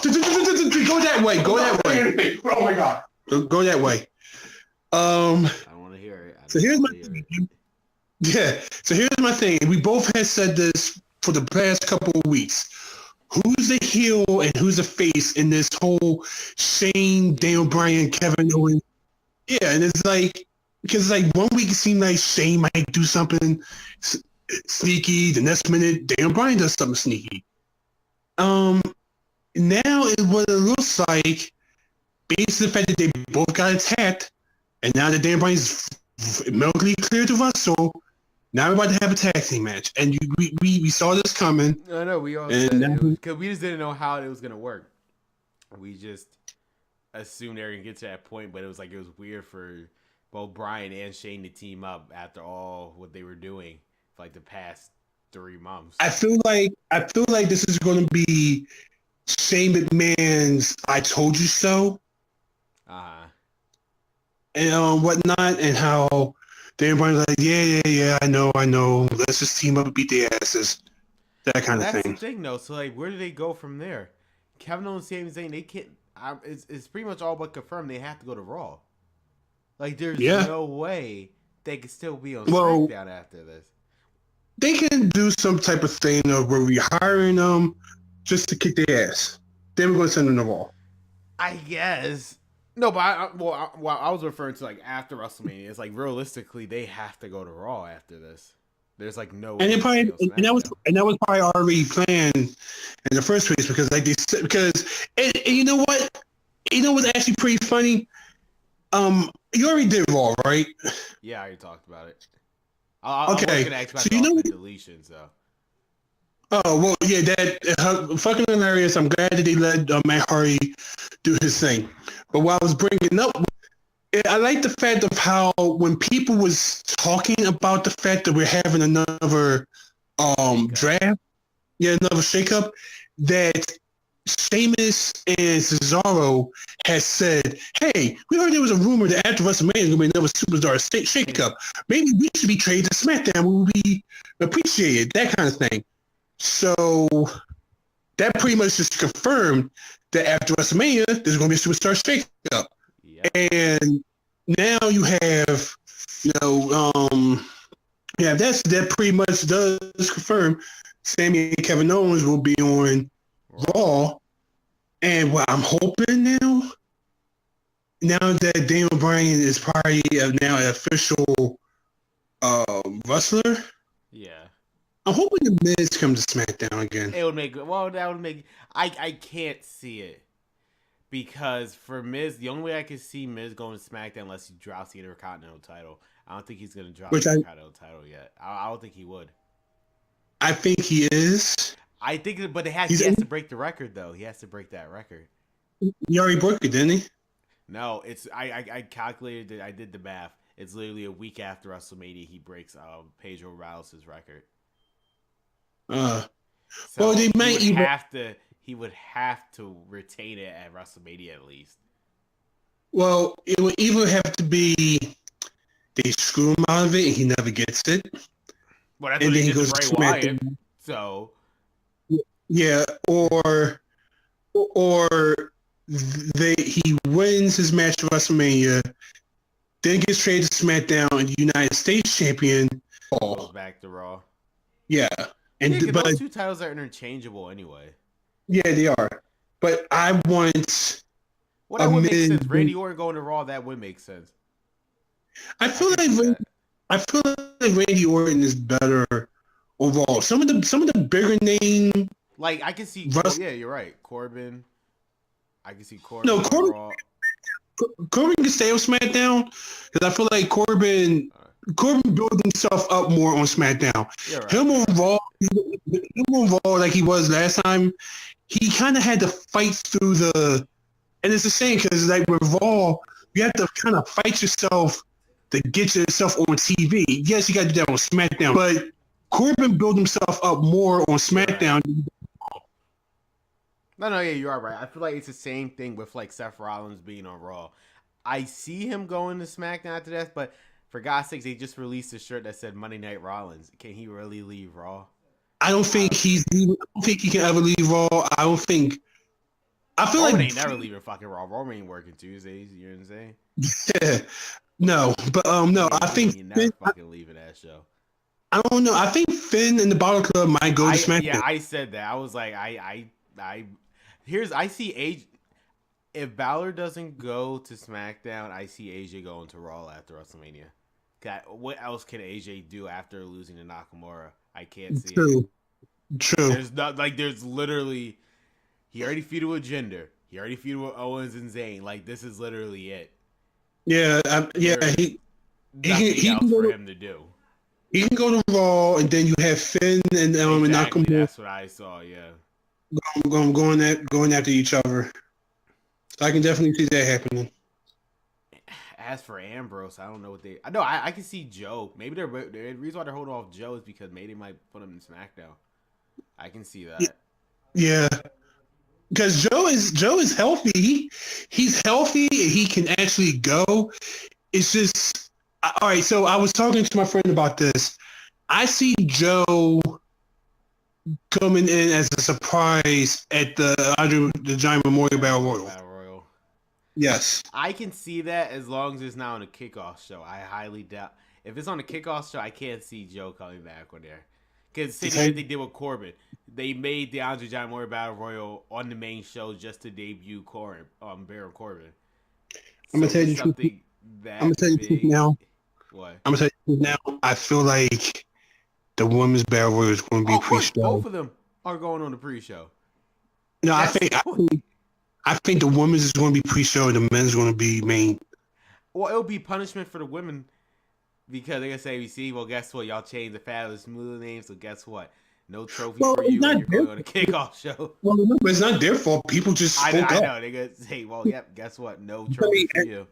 [SPEAKER 2] Go that way. Go that way. Oh my god. Go that way.
[SPEAKER 1] I don't want to hear it.
[SPEAKER 2] So here's my thing. Yeah. So here's my thing. We both had said this for the past couple of weeks. Who's the heel and who's the face in this whole Shane, Daniel Bryan, Kevin Owens? Yeah, and it's like because like 1 week it seemed like Shane might do something sneaky. The next minute, Daniel Bryan does something sneaky. Now what it looks like, based on the fact that they both got attacked, and now that Daniel Bryan's medically cleared to wrestle, now we're about to have a tag team match, and we saw this coming.
[SPEAKER 1] I know we all said because we just didn't know how it was gonna work. We just assumed they were gonna get to that point, but it was weird for both Bryan and Shane to team up after all what they were doing for like the past 3 months.
[SPEAKER 2] I feel like this is going to be Shane McMahon's "I told you so," and whatnot, and how Daniel Bryan's like, yeah, I know. Let's just team up and beat their asses. That kind of thing.
[SPEAKER 1] That's the thing, though. So, like, where do they go from there? Kevin Owens, Sami Zayn, they can't. It's pretty much all but confirmed. They have to go to Raw. Like, there's no way they could still be on SmackDown after this.
[SPEAKER 2] They can do some type of thing of where we're hiring them just to kick their ass. Then we're going to send them to Raw.
[SPEAKER 1] I guess. No, but I was referring to like after WrestleMania. It's like realistically they have to go to Raw after this. There's like no.
[SPEAKER 2] And that was probably already planned in the first place because like they said and you know what? You know what's actually pretty funny? You already did Raw, right?
[SPEAKER 1] Yeah, I already talked about it. I
[SPEAKER 2] okay.
[SPEAKER 1] was gonna ask about the deletion, so.
[SPEAKER 2] Oh well, yeah, that fucking hilarious. I'm glad that they let Matt Hardy do his thing. But what I was bringing up, I like the fact of how when people was talking about the fact that we're having another draft, another shakeup, that Sheamus and Cesaro has said, "Hey, we heard there was a rumor that after WrestleMania there's gonna be another superstar shakeup. Maybe we should be traded to SmackDown. We would be appreciated." That kind of thing. So that pretty much just confirmed that after WrestleMania, there's going to be a superstar shakeup. Yep. And now you have, that pretty much does confirm Sami and Kevin Owens will be on Raw. And what I'm hoping now that Daniel Bryan is probably now an official wrestler.
[SPEAKER 1] Yeah.
[SPEAKER 2] I'm hoping the Miz comes to SmackDown again.
[SPEAKER 1] It would make I can't see it because for Miz, the only way I can see Miz going to SmackDown unless he drops the Intercontinental title. I don't think he's going to drop the Intercontinental title yet. I don't think he would.
[SPEAKER 2] I think he is.
[SPEAKER 1] I think, but he has to break the record though. He has to break that record.
[SPEAKER 2] He already broke it, didn't he?
[SPEAKER 1] No, it's I calculated it. I did the math. It's literally a week after WrestleMania he breaks Pedro Morales' record.
[SPEAKER 2] Well,
[SPEAKER 1] they might he would have to retain it at WrestleMania at least.
[SPEAKER 2] Well, it would either have to be they screw him out of it and he never gets it.
[SPEAKER 1] Well, that's what he did to Bray Wyatt. So
[SPEAKER 2] yeah, or he wins his match at WrestleMania, then gets traded to SmackDown and the United States champion
[SPEAKER 1] goes back to Raw.
[SPEAKER 2] Yeah.
[SPEAKER 1] But those two titles are interchangeable anyway.
[SPEAKER 2] Yeah, they are. But I want.
[SPEAKER 1] Well, that would make sense. Randy Orton going to Raw, that would make sense.
[SPEAKER 2] I feel like Randy Orton is better overall. Some of the bigger name.
[SPEAKER 1] Like I can see. Yeah, you're right. Corbin. I can see Corbin.
[SPEAKER 2] No, Corbin can stay on SmackDown because I feel like Corbin Corbin built himself up more on SmackDown.
[SPEAKER 1] You're right.
[SPEAKER 2] Him on Raw, like he was last time, he kind of had to fight through the. And it's a shame because like with Raw, you have to kind of fight yourself to get yourself on TV. Yes, you got to do that on SmackDown, but Corbin built himself up more on SmackDown.
[SPEAKER 1] No, yeah, you are right. I feel like it's the same thing with like Seth Rollins being on Raw. I see him going to SmackDown after that, but for God's sakes, they just released a shirt that said Monday Night Rollins. Can he really leave Raw?
[SPEAKER 2] I don't think he's. I don't think he can ever leave Raw. I don't think. I feel
[SPEAKER 1] Roman
[SPEAKER 2] like
[SPEAKER 1] ain't never leaving fucking Raw. Roman ain't working Tuesdays. You know what I'm saying?
[SPEAKER 2] yeah, no, but no, I think
[SPEAKER 1] he never fucking leaving that show.
[SPEAKER 2] I don't know. I think Finn and the Bottle Club might go to SmackDown.
[SPEAKER 1] Yeah, I said that. I was like, I see AJ. If Balor doesn't go to SmackDown, I see AJ going to Raw after WrestleMania. What else can AJ do after losing to Nakamura? I can't see it.
[SPEAKER 2] True.
[SPEAKER 1] There's not like there's literally he already feuded with Jinder. He already feuded with Owens and Zayn. Like this is literally it.
[SPEAKER 2] Yeah, he
[SPEAKER 1] else for him to do.
[SPEAKER 2] He can go to Raw, and then you have Finn and Nakamura.
[SPEAKER 1] That's what I saw. Yeah,
[SPEAKER 2] going after each other. So I can definitely see that happening.
[SPEAKER 1] As for Ambrose, I don't know what they. I know I can see Joe. Maybe the reason why they're holding off Joe is because maybe they might put him in SmackDown. I can see that.
[SPEAKER 2] Yeah, because Joe is healthy. He's healthy and he can actually go. It's just all right. So I was talking to my friend about this. I see Joe coming in as a surprise at the Giant Memorial Battle Royal. Yes.
[SPEAKER 1] I can see that as long as it's not on a kickoff show. I highly doubt. If it's on a kickoff show, I can't see Joe coming back on there. Because they did with Corbin. They made the Andre Giant Memorial Battle Royal on the main show just to debut Baron Corbin.
[SPEAKER 2] I'm going to tell you something. I'm going to tell you the truth now.
[SPEAKER 1] What?
[SPEAKER 2] I'm going to tell you now. I feel like the women's Battle Royal is going to be pre-show.
[SPEAKER 1] Both of them are going on the pre-show.
[SPEAKER 2] No, I think the women's is going to be pre-show and the men's is going to be main.
[SPEAKER 1] Well, it'll be punishment for the women because they're going to say, see, well, guess what? Y'all changed the Fabulous Moolah name, so guess what? No trophy for you when you're going on a kickoff show.
[SPEAKER 2] Well, remember, it's not their fault. People just spoke
[SPEAKER 1] I
[SPEAKER 2] up.
[SPEAKER 1] know. They're going to say, well, yep, guess what? No trophy for you.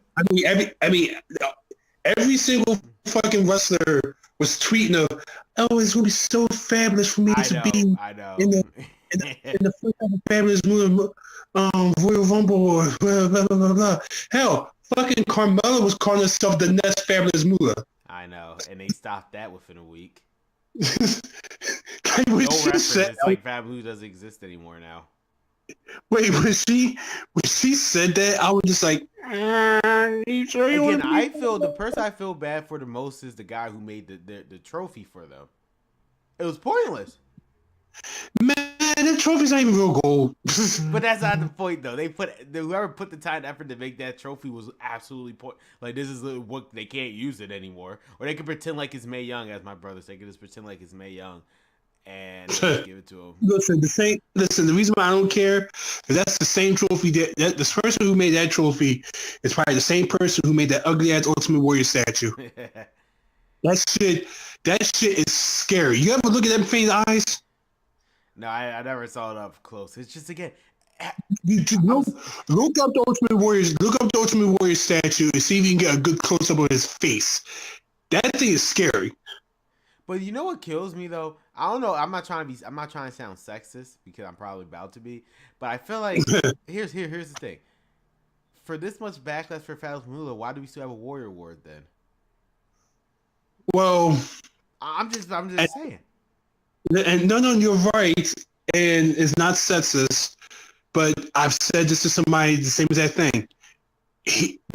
[SPEAKER 2] Every single fucking wrestler was tweeting of, oh, it's going to be so fabulous for me to be in the first ever Fabulous Moolah Royal Rumble or blah, blah, blah, blah, blah. Hell, fucking Carmella was calling herself the next Fabulous Moolah.
[SPEAKER 1] I know, and they stopped that within a week.
[SPEAKER 2] Like
[SPEAKER 1] no reference. It's like Fabulous doesn't exist anymore now.
[SPEAKER 2] Wait, when she said that, I was just like, you sure you
[SPEAKER 1] again, the person I feel bad for the most is the guy who made the trophy for them. It was pointless.
[SPEAKER 2] Man, that trophy's not even real gold.
[SPEAKER 1] But that's not the point, though. Whoever put the time and effort to make that trophy was absolutely like this is what they can't use it anymore, or they can pretend like it's Mae Young, as my brother said. They can just pretend like it's Mae Young and give it to him.
[SPEAKER 2] Listen, the reason why I don't care is that's the same trophy that this person who made that trophy is probably the same person who made that ugly ass Ultimate Warrior statue. That shit is scary. You ever look at that thing's eyes?
[SPEAKER 1] No, I never saw it up close. It's just again.
[SPEAKER 2] Look up the Ultimate Warrior statue and see if you can get a good close up of his face. That thing is scary.
[SPEAKER 1] But you know what kills me though? I don't know. I'm not trying to sound sexist because I'm probably about to be. But I feel like here's the thing. For this much backlash for Fabulous Moolah, why do we still have a Warrior Award then?
[SPEAKER 2] Well,
[SPEAKER 1] I'm just saying.
[SPEAKER 2] And no, you're right, and it's not sexist, but I've said this to somebody, the same exact thing.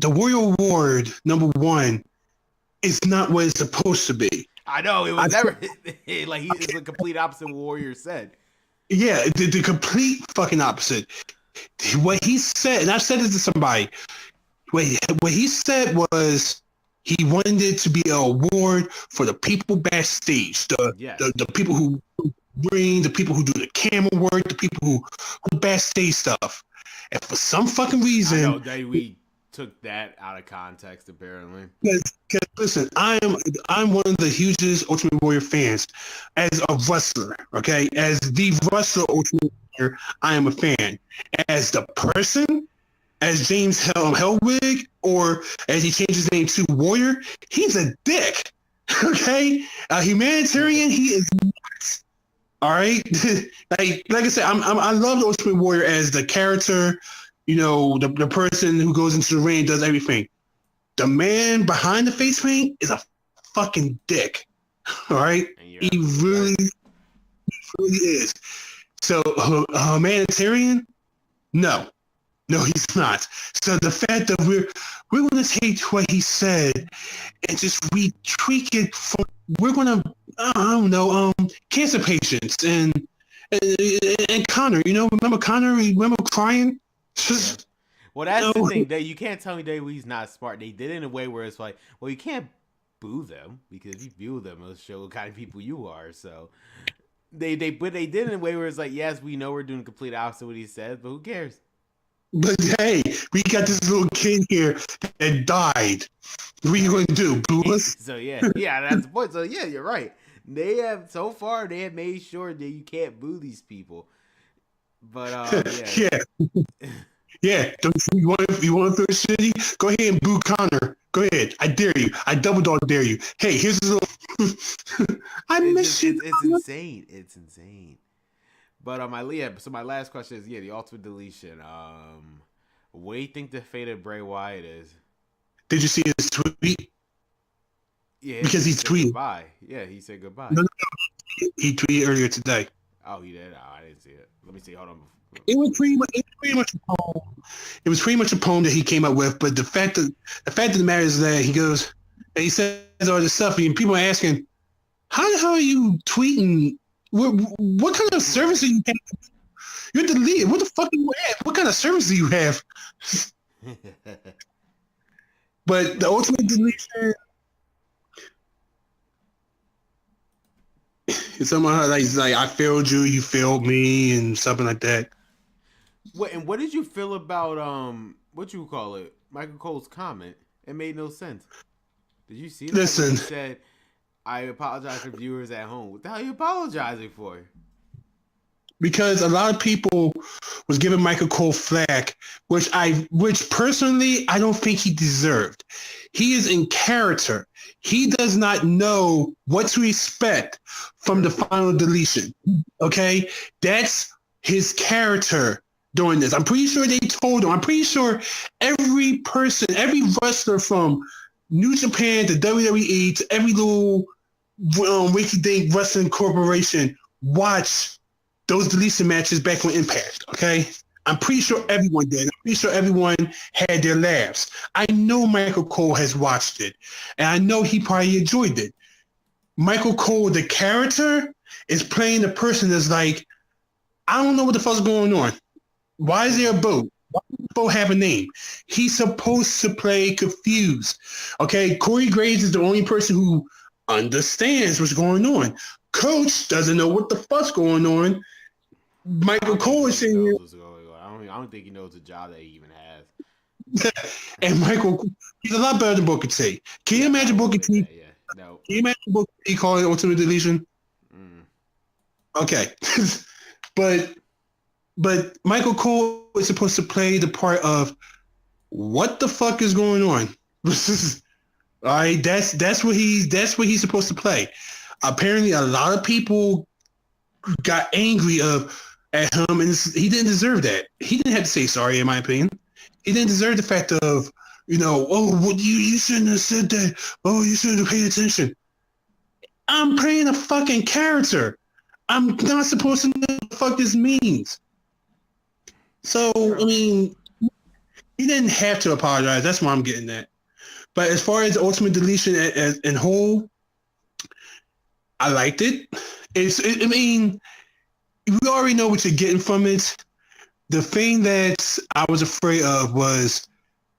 [SPEAKER 2] The Warrior Award, number one, is not what it's supposed to be.
[SPEAKER 1] I know, it was never, like, he is the complete opposite of what Warrior said.
[SPEAKER 2] Yeah, the complete fucking opposite. What he said, and I've said this to somebody, what he said was, he wanted it to be an award for the people backstage, the people who bring, the people who do the camera work, the people who backstage stuff. And for some fucking reason,
[SPEAKER 1] I know we took that out of context apparently.
[SPEAKER 2] Because listen, I'm one of the hugest Ultimate Warrior fans as a wrestler. Okay, as the wrestler Ultimate Warrior, I am a fan. As the person, as James Hellwig, or as he changed his name to Warrior, he's a dick. Okay, a humanitarian, he is not. All right, like I said, I love the Ultimate Warrior as the character. You know, the person who goes into the ring and does everything. The man behind the face paint is a fucking dick. All right, he really is. So a humanitarian? No, he's not. So the fact that we're going to take what he said and just retweak it from, we're going to, I don't know, cancer patients and Connor. You know, remember Connor? Remember crying?
[SPEAKER 1] Yeah. Well, that's the thing. You can't tell me that he's not smart. They did it in a way where it's like, well, you can't boo them because if you boo them, it'll show what kind of people you are. So they did it in a way where it's like, yes, we know we're doing the complete opposite of what he says, but who cares?
[SPEAKER 2] But hey, we got this little kid here that died. What are you going to do, boo us?
[SPEAKER 1] So yeah, that's the point. So yeah, you're right. They have made sure that you can't boo these people. But
[SPEAKER 2] yeah. Don't you want to feel shitty? Go ahead and boo Connor. Go ahead. I dare you. I double dog dare you. Hey, here's a little. I miss you.
[SPEAKER 1] It's insane. It's insane. But my last question is the ultimate deletion. What do you think the fate of Bray Wyatt is?
[SPEAKER 2] Did you see his tweet?
[SPEAKER 1] Yeah,
[SPEAKER 2] because he tweeted
[SPEAKER 1] goodbye. Yeah, he said goodbye.
[SPEAKER 2] No, he tweeted earlier today.
[SPEAKER 1] Oh, he did. Oh, I didn't see it. Let me see. Hold on.
[SPEAKER 2] It was pretty much a poem. It was pretty much a poem that he came up with. But the fact of the matter is that he says all this stuff, and people are asking, how the hell are you tweeting? What kind of service are you have? You're deleted. What the fuck do you have? What kind of service do you have? But the ultimate deletion is somehow like I failed you, you failed me, and something like that.
[SPEAKER 1] What did you feel about what you call it? Michael Cole's comment? It made no sense. Did you see that?
[SPEAKER 2] Listen,
[SPEAKER 1] he said, "I apologize for viewers at home." What the hell are you apologizing for?
[SPEAKER 2] Because a lot of people was giving Michael Cole flack, which personally I don't think he deserved. He is in character. He does not know what to expect from the final deletion. Okay? That's his character doing this. I'm pretty sure they told him. I'm pretty sure every wrestler from New Japan to WWE to every little wiki-dink wrestling corporation watched those deletion matches back on Impact, okay? I'm pretty sure everyone did. I'm pretty sure everyone had their laughs. I know Michael Cole has watched it, and I know he probably enjoyed it. Michael Cole, the character, is playing the person that's like, I don't know what the fuck's going on. Why is there a boat? Why does the boat have a name? He's supposed to play confused, okay? Corey Graves is the only person who understands what's going on. Coach doesn't know what the fuck's going on. Michael Cole is saying,
[SPEAKER 1] I don't think he knows the job that he even has.
[SPEAKER 2] And Michael, he's a lot better than Booker T. Can you imagine Booker T?
[SPEAKER 1] Yeah, no.
[SPEAKER 2] Can you imagine Booker T calling it ultimate deletion? Okay, but Michael Cole is supposed to play the part of what the fuck is going on. All right, that's what he's supposed to play. Apparently, a lot of people got angry at him, and he didn't deserve that. He didn't have to say sorry, in my opinion. He didn't deserve the fact of, you shouldn't have said that. Oh, you should have paid attention. I'm playing a fucking character. I'm not supposed to know what the fuck this means. So, I mean, he didn't have to apologize. That's why I'm getting at. But as far as ultimate deletion in whole, I liked it. I mean, we already know what you're getting from it. The thing that I was afraid of was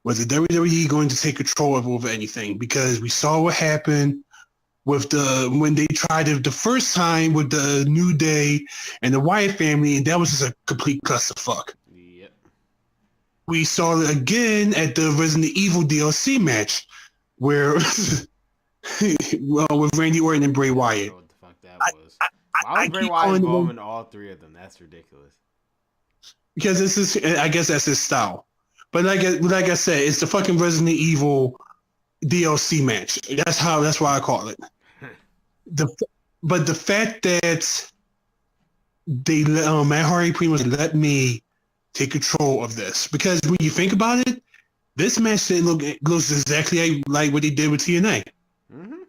[SPEAKER 2] the WWE going to take control over anything? Because we saw what happened with when they tried it the first time with the New Day and the Wyatt family, and that was just a complete clusterfuck.
[SPEAKER 1] Yep.
[SPEAKER 2] we saw it again at the Resident Evil DLC match, where well, with Randy Orton and Bray
[SPEAKER 1] I don't
[SPEAKER 2] Wyatt.
[SPEAKER 1] know what the fuck that
[SPEAKER 2] I,
[SPEAKER 1] was.
[SPEAKER 2] I,
[SPEAKER 1] Why was
[SPEAKER 2] I
[SPEAKER 1] Bray
[SPEAKER 2] keep
[SPEAKER 1] Wyatt
[SPEAKER 2] calling
[SPEAKER 1] involved
[SPEAKER 2] it
[SPEAKER 1] in all three of them? That's ridiculous.
[SPEAKER 2] because this is, I guess that's his style. But like I said, it's the fucking Resident Evil DLC match. That's why I call it. The but the fact that they Matt Hardy pretty much let me take control of this, because when you think about it, this match didn't looks exactly like what they did with TNA.
[SPEAKER 1] Mm-hmm.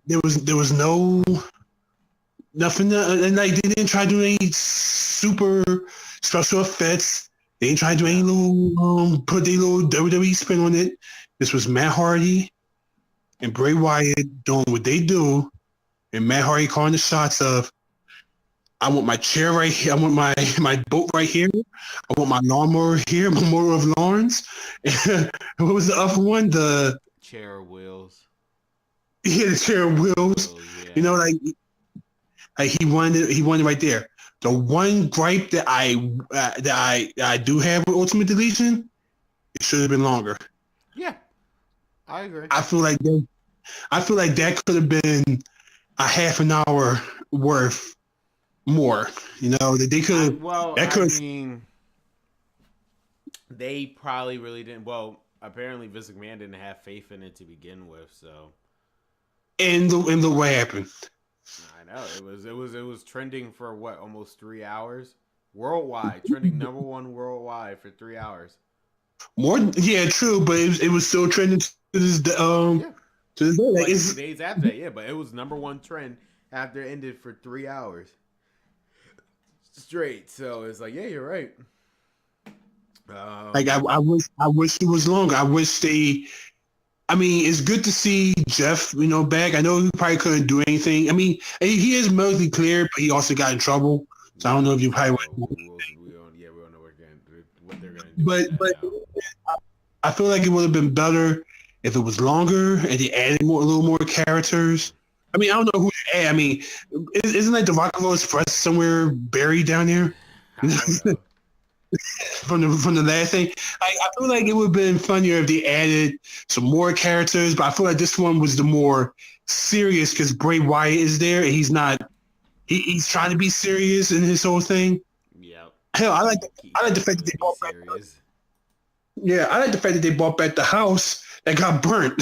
[SPEAKER 2] There was no nothing, and like they didn't try to do any super special effects. They didn't try to do any little put their little WWE spin on it. This was Matt Hardy and Bray Wyatt doing what they do, and Matt Hardy calling the shots of, I want my chair right here. I want my boat right here. I want my lawnmower here. My mower of lawns. What was the other one? The
[SPEAKER 1] chair wheels.
[SPEAKER 2] Yeah, the chair wheels.
[SPEAKER 1] Yeah.
[SPEAKER 2] You know, like he wanted right there. The one gripe that I do have with Ultimate Deletion, it should have been longer.
[SPEAKER 1] Yeah, I agree.
[SPEAKER 2] I feel like that could have been a half an hour worth more. You know, that they could.
[SPEAKER 1] I mean, they probably really didn't. Well, apparently Vince McMahon didn't have faith in it to begin with. So,
[SPEAKER 2] and the what happened.
[SPEAKER 1] I know it was trending for what, almost 3 hours worldwide, trending #1 worldwide for 3 hours.
[SPEAKER 2] More, yeah, true, but it was still trending to this to this day.
[SPEAKER 1] Like 2 days after that, yeah, but it was #1 trend after it ended for 3 hours straight. So it's like, yeah, you're right.
[SPEAKER 2] Like I wish it was longer. I wish they. I mean, it's good to see Jeff, back. I know he probably couldn't do anything. I mean, he is medically cleared, but he also got in trouble. So I don't know if you probably.
[SPEAKER 1] We don't know what they're gonna do.
[SPEAKER 2] But I feel like it would have been better if it was longer and they added a little more characters. I mean, I don't know who to add. I mean, isn't like the Rockefeller Express somewhere buried down there? from the last thing, I feel like it would have been funnier if they added some more characters. But I feel like this one was the more serious because Bray Wyatt is there and he's not. He's trying to be serious in his whole thing.
[SPEAKER 1] Yeah.
[SPEAKER 2] Hell, I like the fact that they brought back. Yeah, I like the fact that they brought back the house that got burnt.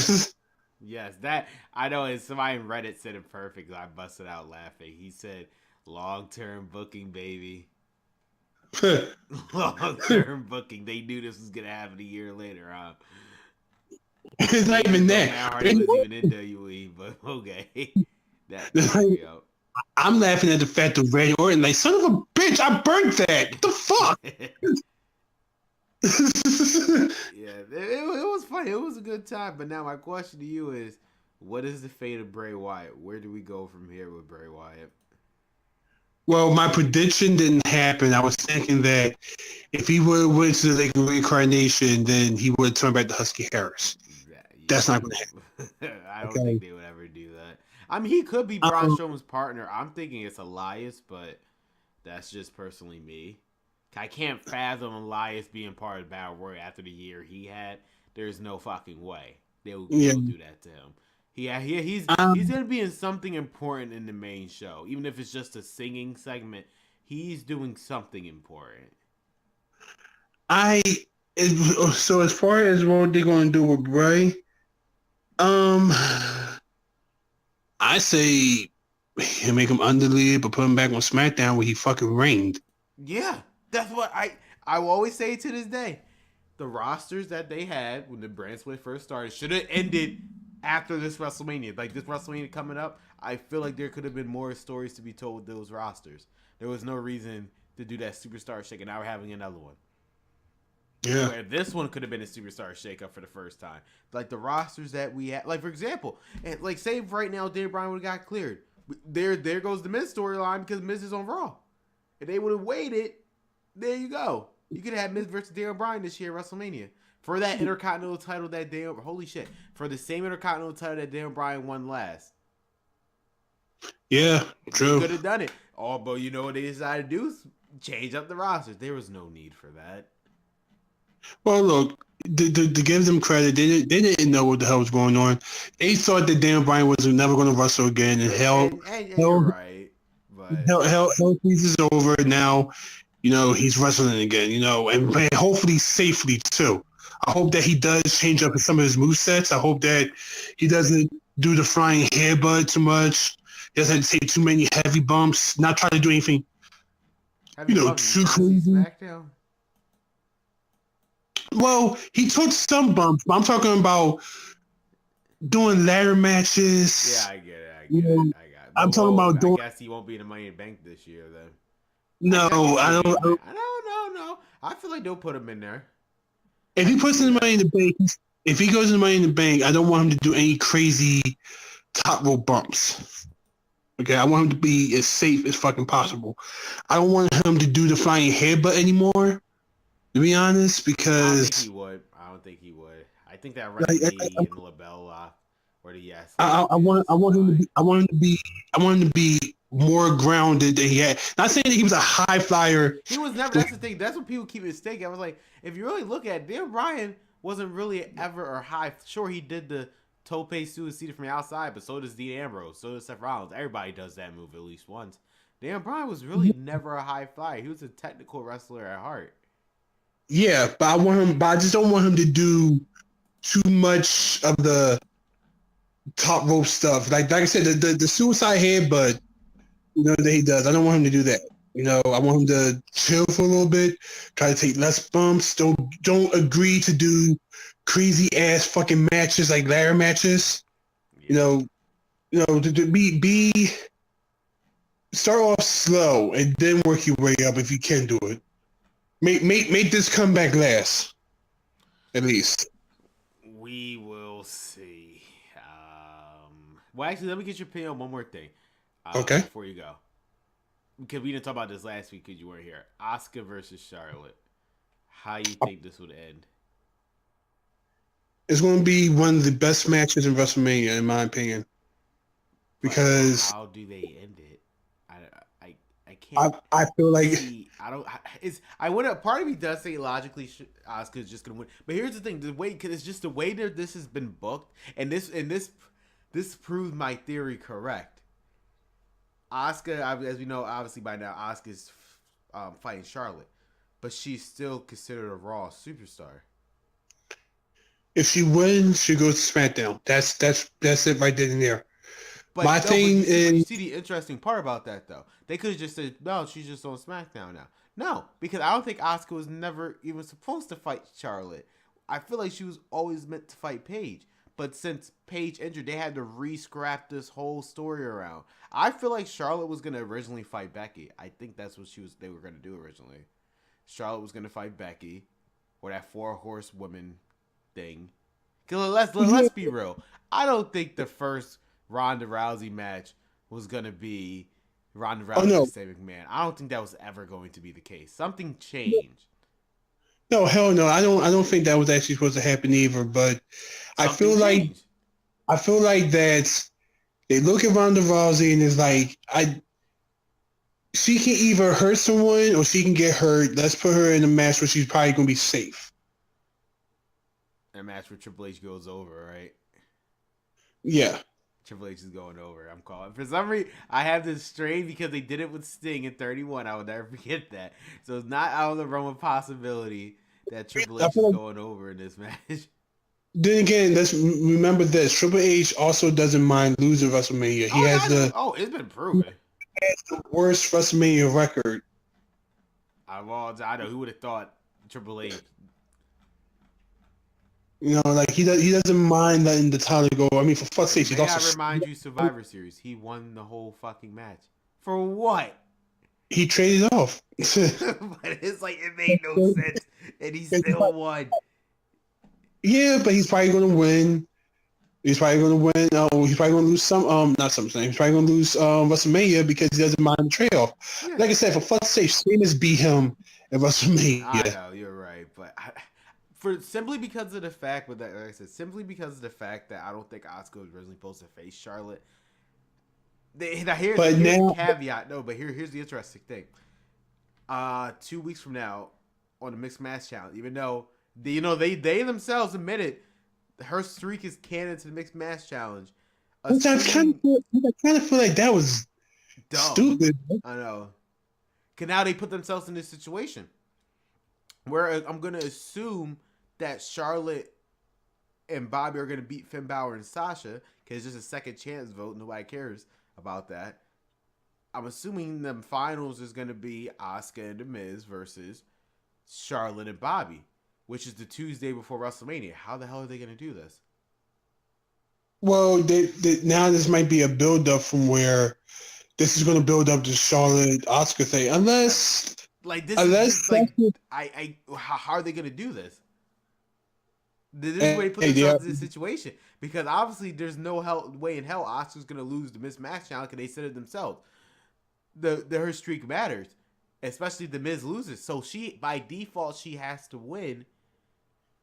[SPEAKER 1] Yes, that I know. And somebody in Reddit said it perfect. I busted out laughing. He said, "Long-term booking, baby." Long-term booking. They knew this was gonna happen a year later.
[SPEAKER 2] It's not even that.
[SPEAKER 1] Hardy was even in WWE, but okay.
[SPEAKER 2] I'm laughing at the fact of Randy Orton, like, son of a bitch, I burnt that. What the fuck?
[SPEAKER 1] Yeah, it was funny. It was a good time. But now my question to you is, what is the fate of Bray Wyatt? Where do we go from here with Bray Wyatt?
[SPEAKER 2] Well, my prediction didn't happen. I was thinking that if he would have went to the reincarnation, then he would turn back to Husky Harris. Yeah, that's not going to happen.
[SPEAKER 1] I don't think they would ever do that. I mean, he could be Braun Strowman's partner. I'm thinking it's Elias, but that's just personally me. I can't fathom Elias being part of Battle Royale after the year he had. There's no fucking way they'll do that to him. He's gonna be in something important in the main show, even if it's just a singing segment. He's doing something important.
[SPEAKER 2] So as far as what they're gonna do with Bray, I say make him undeleted, but put him back on SmackDown where he fucking reigned.
[SPEAKER 1] Yeah, that's what I will always say to this day. The rosters that they had when the brand split first started should have ended after this WrestleMania. Like this WrestleMania coming up, I feel like there could have been more stories to be told with those rosters. There was no reason to do that superstar shake, and now we're having another one.
[SPEAKER 2] Yeah.
[SPEAKER 1] Where this one could have been a superstar shakeup for the first time. Like the rosters that we had, like for example, and like say right now Daniel Bryan would have got cleared. There goes the Miz storyline because Miz is on Raw. If they would have waited, there you go. You could have had Miz versus Daniel Bryan this year at WrestleMania. For that Intercontinental title that Daniel, holy shit, for the same Intercontinental title that Daniel Bryan won last.
[SPEAKER 2] Yeah, true.
[SPEAKER 1] They could have done it. Oh, but you know what they decided to do? Change up the rosters. There was no need for that.
[SPEAKER 2] Well, look, to give them credit, they didn't know what the hell was going on. They thought that Daniel Bryan was never going to wrestle again, and
[SPEAKER 1] And you're right, but
[SPEAKER 2] hell is over now. He's wrestling again. And hopefully safely too. I hope that he does change up some of his movesets. I hope that he doesn't do the flying headbutt too much. He doesn't take too many heavy bumps. Not try to do anything,
[SPEAKER 1] have you bumped? Did
[SPEAKER 2] too
[SPEAKER 1] you not see
[SPEAKER 2] crazy.
[SPEAKER 1] SmackDown?
[SPEAKER 2] Well, he took some bumps, but I'm talking about doing ladder
[SPEAKER 1] Yeah,
[SPEAKER 2] matches.
[SPEAKER 1] I get it. I
[SPEAKER 2] You
[SPEAKER 1] get it.
[SPEAKER 2] know,
[SPEAKER 1] I got it.
[SPEAKER 2] I'm
[SPEAKER 1] But
[SPEAKER 2] talking
[SPEAKER 1] well,
[SPEAKER 2] about
[SPEAKER 1] I
[SPEAKER 2] doing.
[SPEAKER 1] guess he won't be in the Money in the Bank this year then.
[SPEAKER 2] No,
[SPEAKER 1] I can see
[SPEAKER 2] I
[SPEAKER 1] him
[SPEAKER 2] don't.
[SPEAKER 1] being back. No. I feel like they'll put him in there.
[SPEAKER 2] If
[SPEAKER 1] I
[SPEAKER 2] he
[SPEAKER 1] can
[SPEAKER 2] puts
[SPEAKER 1] see
[SPEAKER 2] in the
[SPEAKER 1] that.
[SPEAKER 2] money in the bank, if he goes in the money in the bank, I don't want him to do any crazy top rope bumps. Okay, I want him to be as safe as fucking possible. I don't want him to do the flying headbutt anymore. To be honest,
[SPEAKER 1] I don't think he
[SPEAKER 2] because
[SPEAKER 1] would. I don't think he would. I think that right
[SPEAKER 2] like
[SPEAKER 1] knee and the label lock or the yes
[SPEAKER 2] I,
[SPEAKER 1] lock
[SPEAKER 2] I want
[SPEAKER 1] is fine.
[SPEAKER 2] I want him to be more grounded than he had. Not saying that he was a high flyer.
[SPEAKER 1] He was never. That's the thing. That's what people keep mistaking. I was like, if you really look at it, Dan Bryan wasn't really ever a high. Sure, he did the tope suicida from the outside, but so does Dean Ambrose. So does Seth Rollins. Everybody does that move at least once. Dan Bryan was really never a high flyer. He was a technical wrestler at heart.
[SPEAKER 2] Yeah, but I want him. But I just don't want him to do too much of the top rope stuff. Like I said, the suicide headbutt. That he does. I don't want him to do that. I want him to chill for a little bit, try to take less bumps. Don't agree to do crazy ass fucking matches like ladder matches. You
[SPEAKER 1] Yeah.
[SPEAKER 2] know, to be start off slow and then work your way up if you can do it. Make this comeback last at least.
[SPEAKER 1] We will see. Well, actually, let me get your opinion on one more thing
[SPEAKER 2] Okay,
[SPEAKER 1] before you go. Because we didn't talk about this last week because you weren't here. Oscar versus Charlotte. How you think this would end?
[SPEAKER 2] it's going to be one of the best matches in WrestleMania in my opinion
[SPEAKER 1] But
[SPEAKER 2] because
[SPEAKER 1] how do they end it? I, I, I can't
[SPEAKER 2] I feel like
[SPEAKER 1] see. I don't. It's. I would. A part of me does say logically, Oscar's just gonna win. But here's the thing: the way, because it's just the way that this has been booked, and this proved my theory correct. Oscar, as we know, obviously by now, Oscar's fighting Charlotte, but she's still considered a Raw superstar.
[SPEAKER 2] if she wins, she goes to SmackDown. That's it right then and there. My
[SPEAKER 1] But no,
[SPEAKER 2] thing
[SPEAKER 1] but you
[SPEAKER 2] is
[SPEAKER 1] see the interesting part about that though. They could have just said no, she's just on SmackDown now. No, because I don't think Asuka was never even supposed to fight Charlotte. I feel like she was always meant to fight Paige. But since Paige injured, they had to re-scrap this whole story around. I feel like Charlotte was gonna originally fight Becky. I think that's what they were gonna do originally. Charlotte was gonna fight Becky, or that four horsewoman thing. Cause let's be real. I don't think the first Ronda Rousey match was gonna be Ronda
[SPEAKER 2] oh
[SPEAKER 1] Rousey
[SPEAKER 2] no,
[SPEAKER 1] versus Sami McMahon. I don't think that was ever going to be the case. Something changed.
[SPEAKER 2] no, hell no. I don't think that was actually supposed to happen either. But I
[SPEAKER 1] Something
[SPEAKER 2] feel like
[SPEAKER 1] changed.
[SPEAKER 2] I feel like that they look at Ronda Rousey and it's like she can either hurt someone or she can get hurt. Let's put her in a match where she's probably gonna be safe.
[SPEAKER 1] That match where Triple H goes over, right?
[SPEAKER 2] Yeah.
[SPEAKER 1] Triple H is going over. I'm calling. For some reason, I have this strain because they did it with Sting in 31. I will never forget that. So it's not out of the realm of possibility that Triple
[SPEAKER 2] I
[SPEAKER 1] H is
[SPEAKER 2] feel like
[SPEAKER 1] going over in this match.
[SPEAKER 2] then again, let's remember this. Triple H also doesn't mind losing WrestleMania. He
[SPEAKER 1] Oh, yeah,
[SPEAKER 2] has
[SPEAKER 1] I know.
[SPEAKER 2] the
[SPEAKER 1] Oh, it's been proven.
[SPEAKER 2] worst WrestleMania record.
[SPEAKER 1] I know. Who would have thought Triple H?
[SPEAKER 2] Like he doesn't mind letting the title go. I mean, for fuck's sake, he's
[SPEAKER 1] May I
[SPEAKER 2] also
[SPEAKER 1] remind you, Survivor Series, he won the whole fucking match. For what?
[SPEAKER 2] he traded off.
[SPEAKER 1] But it's like, it made no sense. And he still won.
[SPEAKER 2] Yeah, but he's probably gonna win. He's probably gonna win. He's probably gonna lose some. Not something. He's probably gonna lose WrestleMania because he doesn't mind the trade off.
[SPEAKER 1] Yeah.
[SPEAKER 2] Like I said, for fuck's sake, Sheamus beat him at
[SPEAKER 1] I
[SPEAKER 2] WrestleMania.
[SPEAKER 1] know, you're right. But for simply because of the fact, but that, like I said, simply because of the fact that I don't think Asuka was originally supposed to face Charlotte. Now here's
[SPEAKER 2] But
[SPEAKER 1] the
[SPEAKER 2] now,
[SPEAKER 1] caveat. No, but here's the interesting thing. 2 weeks from now, on the Mixed Match Challenge, even though They themselves admitted her streak is canon to the mixed match challenge.
[SPEAKER 2] Which I kind of feel like that was
[SPEAKER 1] dumb.
[SPEAKER 2] Stupid.
[SPEAKER 1] I know. Cause now they put themselves in this situation where I'm gonna assume that Charlotte and Bobby are gonna beat Finn Balor and Sasha because it's just a second chance vote. Nobody cares about that. I'm assuming the finals is gonna be Asuka and The Miz versus Charlotte and Bobby, which is the Tuesday before WrestleMania. How the hell are they gonna do this?
[SPEAKER 2] Well, now this might be a build up from where this is going to build up to Charlotte Asuka thing, unless
[SPEAKER 1] how are they going to do this? This is where they put themselves in this situation because obviously there's no way in hell Asuka's going to lose the mismatch challenge because they said it themselves. Her streak matters, especially the Miz loses, so she by default she has to win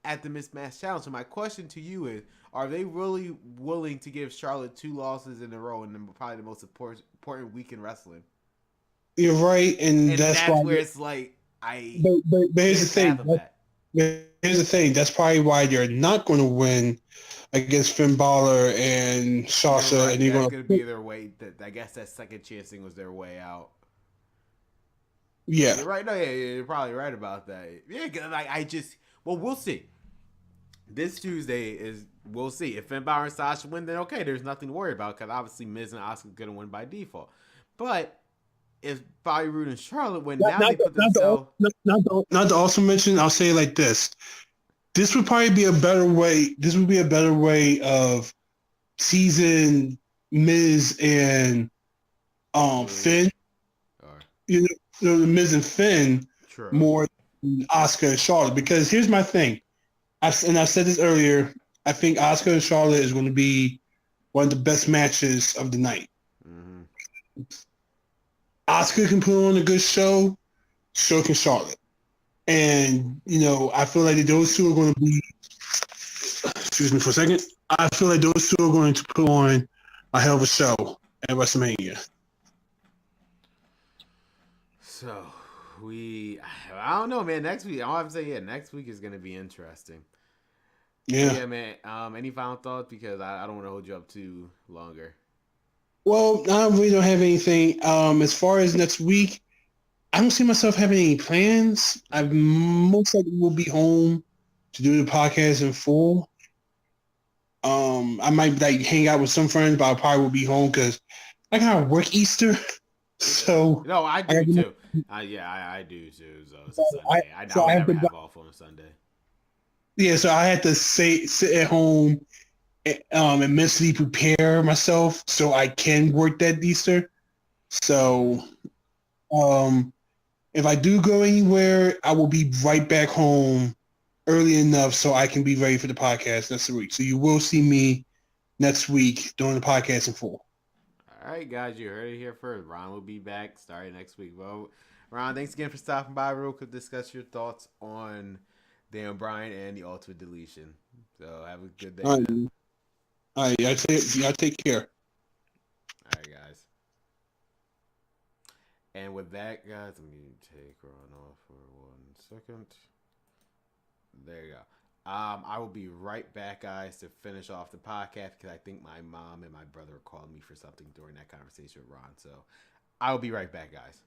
[SPEAKER 1] at the mismatch challenge. So my question to you is: are they really willing to give Charlotte 2 losses in a row in probably the most important week in wrestling?
[SPEAKER 2] You're right, and that's
[SPEAKER 1] where it's like
[SPEAKER 2] But here's the thing. Here's the thing. That's probably why you're not going to win against Finn Balor and Sasha.
[SPEAKER 1] Right.
[SPEAKER 2] And
[SPEAKER 1] that's going to be their way. I guess that second chance thing was their way out.
[SPEAKER 2] Yeah.
[SPEAKER 1] You're right. No, yeah, you're probably right about that. Yeah, because we'll see. This Tuesday we'll see. If Finn Balor and Sasha win, then okay, there's nothing to worry about because obviously Miz and Asuka are going to win by default. But if Bobby Roode and Charlotte win, now they put themselves...
[SPEAKER 2] Not to also mention, I'll say it like this. This would probably be a better way. This would be a better way of season Miz and Finn. You know, Miz and Finn more than Asuka and Charlotte. Because here's my thing. I said this earlier. I think Asuka and Charlotte is going to be one of the best matches of the night. Mm-hmm. Asuka can put on a good show. So can Charlotte. And, I feel like those two are going to be... Excuse me for a second. I feel like those two are going to put on a hell of a show at WrestleMania.
[SPEAKER 1] So, I don't know, man. Next week, all I'm saying, next week is going to be interesting. Yeah, man. Any final thoughts? Because I don't want to hold you up too longer.
[SPEAKER 2] Well, I really don't have anything. As far as next week, I don't see myself having any plans. I most likely will be home to do the podcast in full. I might hang out with some friends, but I probably will be home because I gotta work Easter. So
[SPEAKER 1] no, I do too. I do too. So it's a Sunday. I never have off on a Sunday.
[SPEAKER 2] Yeah, so I had to sit at home and mentally prepare myself so I can work that Easter. So, if I do go anywhere, I will be right back home early enough so I can be ready for the podcast next week. So you will see me next week doing the podcast in full.
[SPEAKER 1] All right, guys, you heard it here first. Ron will be back starting next week. Well, Ron, thanks again for stopping by real quick to discuss your thoughts on Daniel Bryan and the Ultimate Deletion. So have a good day.
[SPEAKER 2] All right, y'all take care.
[SPEAKER 1] All right, guys. And with that, guys, let me take Ron off for 1 second. There you go. I will be right back, guys, to finish off the podcast because I think my mom and my brother are calling me for something during that conversation with Ron. So I will be right back, guys.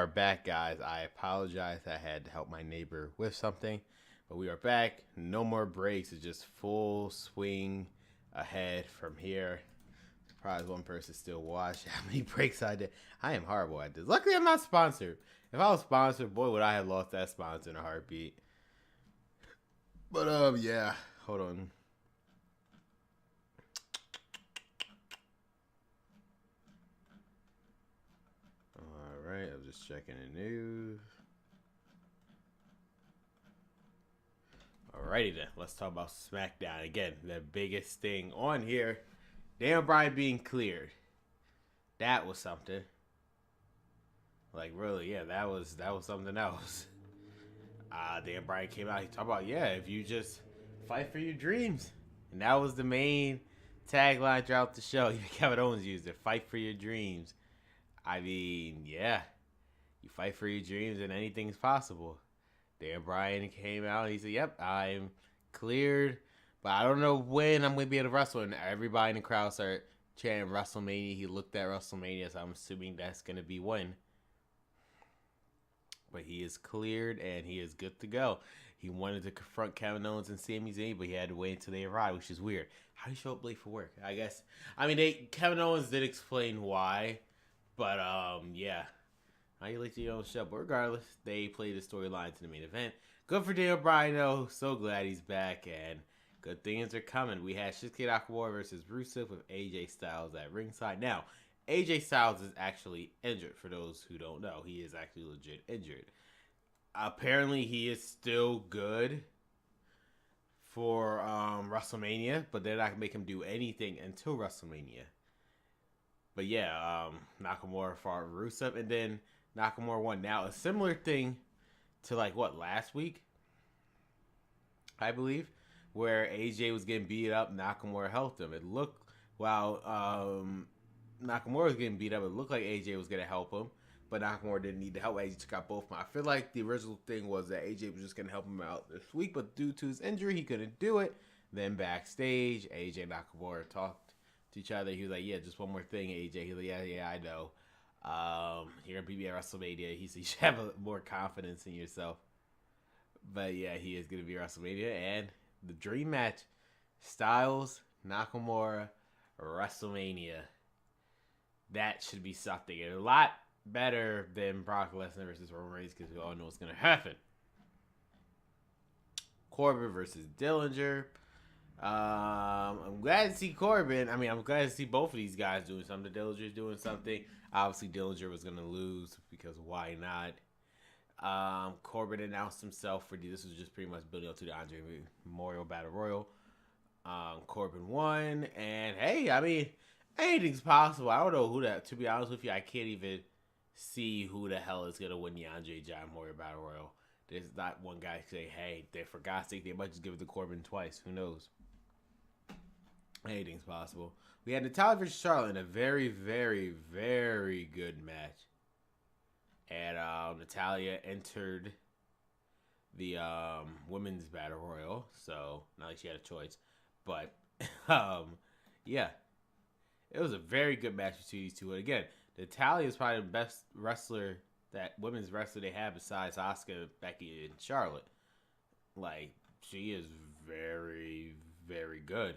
[SPEAKER 1] are back, guys. I apologize. I had to help my neighbor with something, but we are back. No more breaks. It's just full swing ahead from here. Surprised one person still watched how many breaks I did. I am horrible at this. Luckily, I'm not sponsored. If I was sponsored, boy, would I have lost that sponsor in a heartbeat. But yeah. Hold on. Alright, I was just checking the news. Alrighty then, let's talk about Smackdown. Again, the biggest thing on here, Daniel Bryan being cleared. That was something. Like, really, yeah, that was something else. Daniel Bryan came out, he talked about, yeah, if you just fight for your dreams. And that was the main tagline throughout the show. Even Kevin Owens used it, fight for your dreams. I mean, yeah, you fight for your dreams and anything's possible. Dan Bryan came out and he said, yep, I'm cleared, but I don't know when I'm going to be able to wrestle. And everybody in the crowd started chanting WrestleMania. He looked at WrestleMania, so I'm assuming that's going to be when. But he is cleared and he is good to go. He wanted to confront Kevin Owens and Sami Zayn, but he had to wait until they arrived, which is weird. How do you show up late for work? I guess. I mean, Kevin Owens did explain why, but yeah. How you like to your own show? But regardless, they played the storyline to the main event. Good for Daniel Bryan, though. So glad he's back, and good things are coming. We had Shinsuke Nakamura versus Rusev with AJ Styles at ringside. Now, AJ Styles is actually injured, for those who don't know. He is actually legit injured. Apparently, he is still good for WrestleMania, but they're not going to make him do anything until WrestleMania. But yeah, Nakamura fought Rusev, and then Nakamura won. Now, a similar thing to, like, what, last week? I believe, where AJ was getting beat up, Nakamura helped him. It looked, while Nakamura was getting beat up, it looked like AJ was going to help him, but Nakamura didn't need the help. AJ took out both of them. I feel like the original thing was that AJ was just going to help him out this week, but due to his injury, he couldn't do it. Then backstage, AJ and Nakamura talked to each other. He was like, yeah, just one more thing, AJ. He was like, yeah, I know. You're going to beat me at WrestleMania. He said, you should have more confidence in yourself. But yeah, he is going to be at WrestleMania. And the dream match, Styles, Nakamura, WrestleMania. That should be something. And a lot better than Brock Lesnar versus Roman Reigns, because we all know what's going to happen. Corbin versus Dillinger. I'm glad to see Corbin. I mean, I'm glad to see both of these guys doing something. Dillinger's doing something. Obviously, Dillinger was going to lose, because why not? Corbin announced himself for this was just pretty much building up to the Andre Memorial Battle Royal. Corbin won, and hey, I mean, anything's possible. I don't know who that. To be honest with you, I can't even see who the hell is gonna win the Andre Giant Memorial Battle Royal. There's not one guy say, hey, they for God's sake, they might just give it to Corbin twice. Who knows? Anything's possible. We had Natalya versus Charlotte in a very, very, very good match. And Natalya entered the women's battle royal, so not like she had a choice. But yeah, it was a very good match between these two. And again, Natalya is probably the best wrestler, that women's wrestler they have besides Asuka, Becky, and Charlotte. Like, she is very, very good.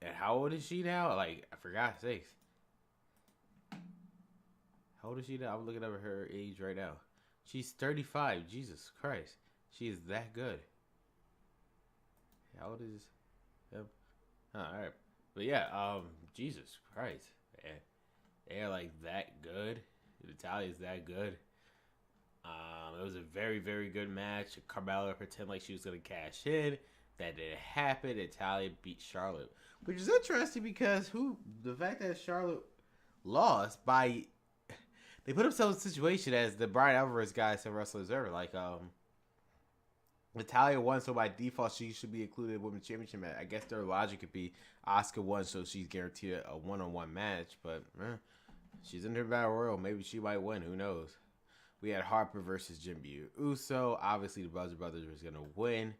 [SPEAKER 1] And how old is she now? Like, I forgot sakes. How old is she now? I'm looking up her age right now. She's 35. Jesus Christ. She is that good. How old is him? Oh, alright. But yeah, Jesus Christ. Man. They're like that good. Natalya's that good. It was a very, very good match. Carmella pretended like she was going to cash in. That didn't happen. Natalya beat Charlotte. Which is interesting because the fact that Charlotte lost by... They put themselves in a situation as the Bryan Alvarez guy said wrestlers ever. Like, Natalya won, so by default she should be included in the Women's Championship match. I guess their logic could be Asuka won, so she's guaranteed a one-on-one match. But she's in her battle royal. Maybe she might win. Who knows? We had Harper versus Jimmy Uso. Obviously, the Buzzer Brothers was going to win.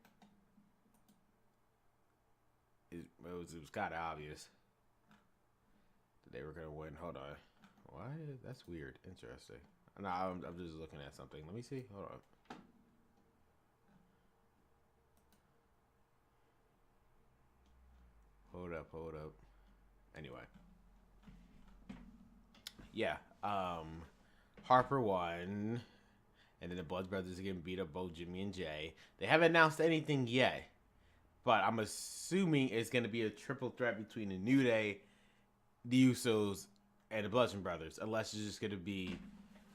[SPEAKER 1] It was kind of obvious that they were going to win. Hold on. Why? That's weird. Interesting. No, I'm just looking at something. Let me see. Hold on. Hold up. Anyway, yeah. Harper won, and then the Blood Brothers are getting beat up both Jimmy and Jay. They haven't announced anything yet, but I'm assuming it's going to be a triple threat between the New Day, the Usos, and the Bludgeon Brothers. Unless it's just going to be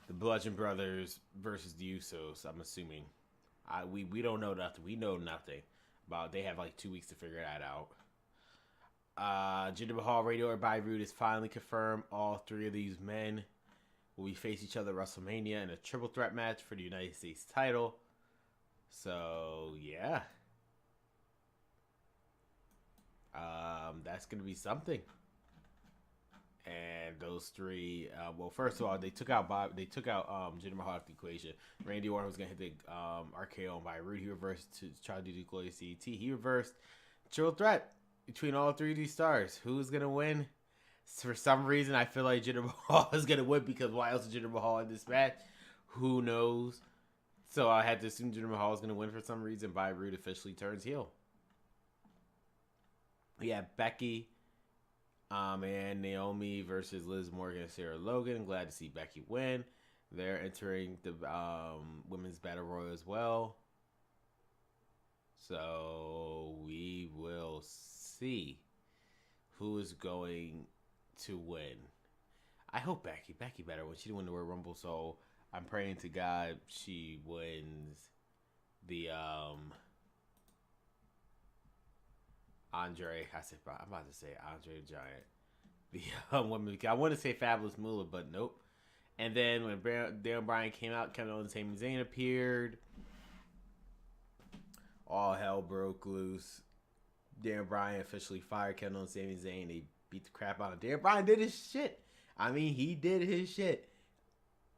[SPEAKER 1] the Bludgeon Brothers versus the Usos. I'm assuming. We don't know nothing. We know nothing about. They have like 2 weeks to figure that out. Jinder Mahal, Randy Orton, Bobby Roode is finally confirmed. All three of these men will we face each other at WrestleMania in a triple threat match for the United States title. So yeah, that's gonna be something. And those three, well, first of all, they took out Jinder Mahal out of the equation. Randy Orton was gonna hit the RKO on Bobby Roode. He reversed to try to do the Glorious CT. He reversed triple threat between all three of these stars. Who's gonna win? For some reason, I feel like Jinder Mahal is gonna win because why else is Jinder Mahal in this match? Who knows? So I had to assume Jinder Mahal is gonna win for some reason. Bobby Roode officially turns heel. Yeah, Becky, and Naomi versus Liz Morgan and Sarah Logan. Glad to see Becky win. They're entering the women's battle royal as well. So we will see who is going to win. I hope Becky better win. She didn't win the Royal Rumble, so I'm praying to God she wins the Andre. I'm about to say Andre the Giant. The women. I want to say Fabulous Moolah, but nope. And then when Daniel Bryan came out, Kevin Owens and Sami Zayn appeared. All hell broke loose. Daniel Bryan officially fired Kevin Owens and Sami Zayn. They beat the crap out of Daniel Bryan. Did his shit. I mean, he did his shit.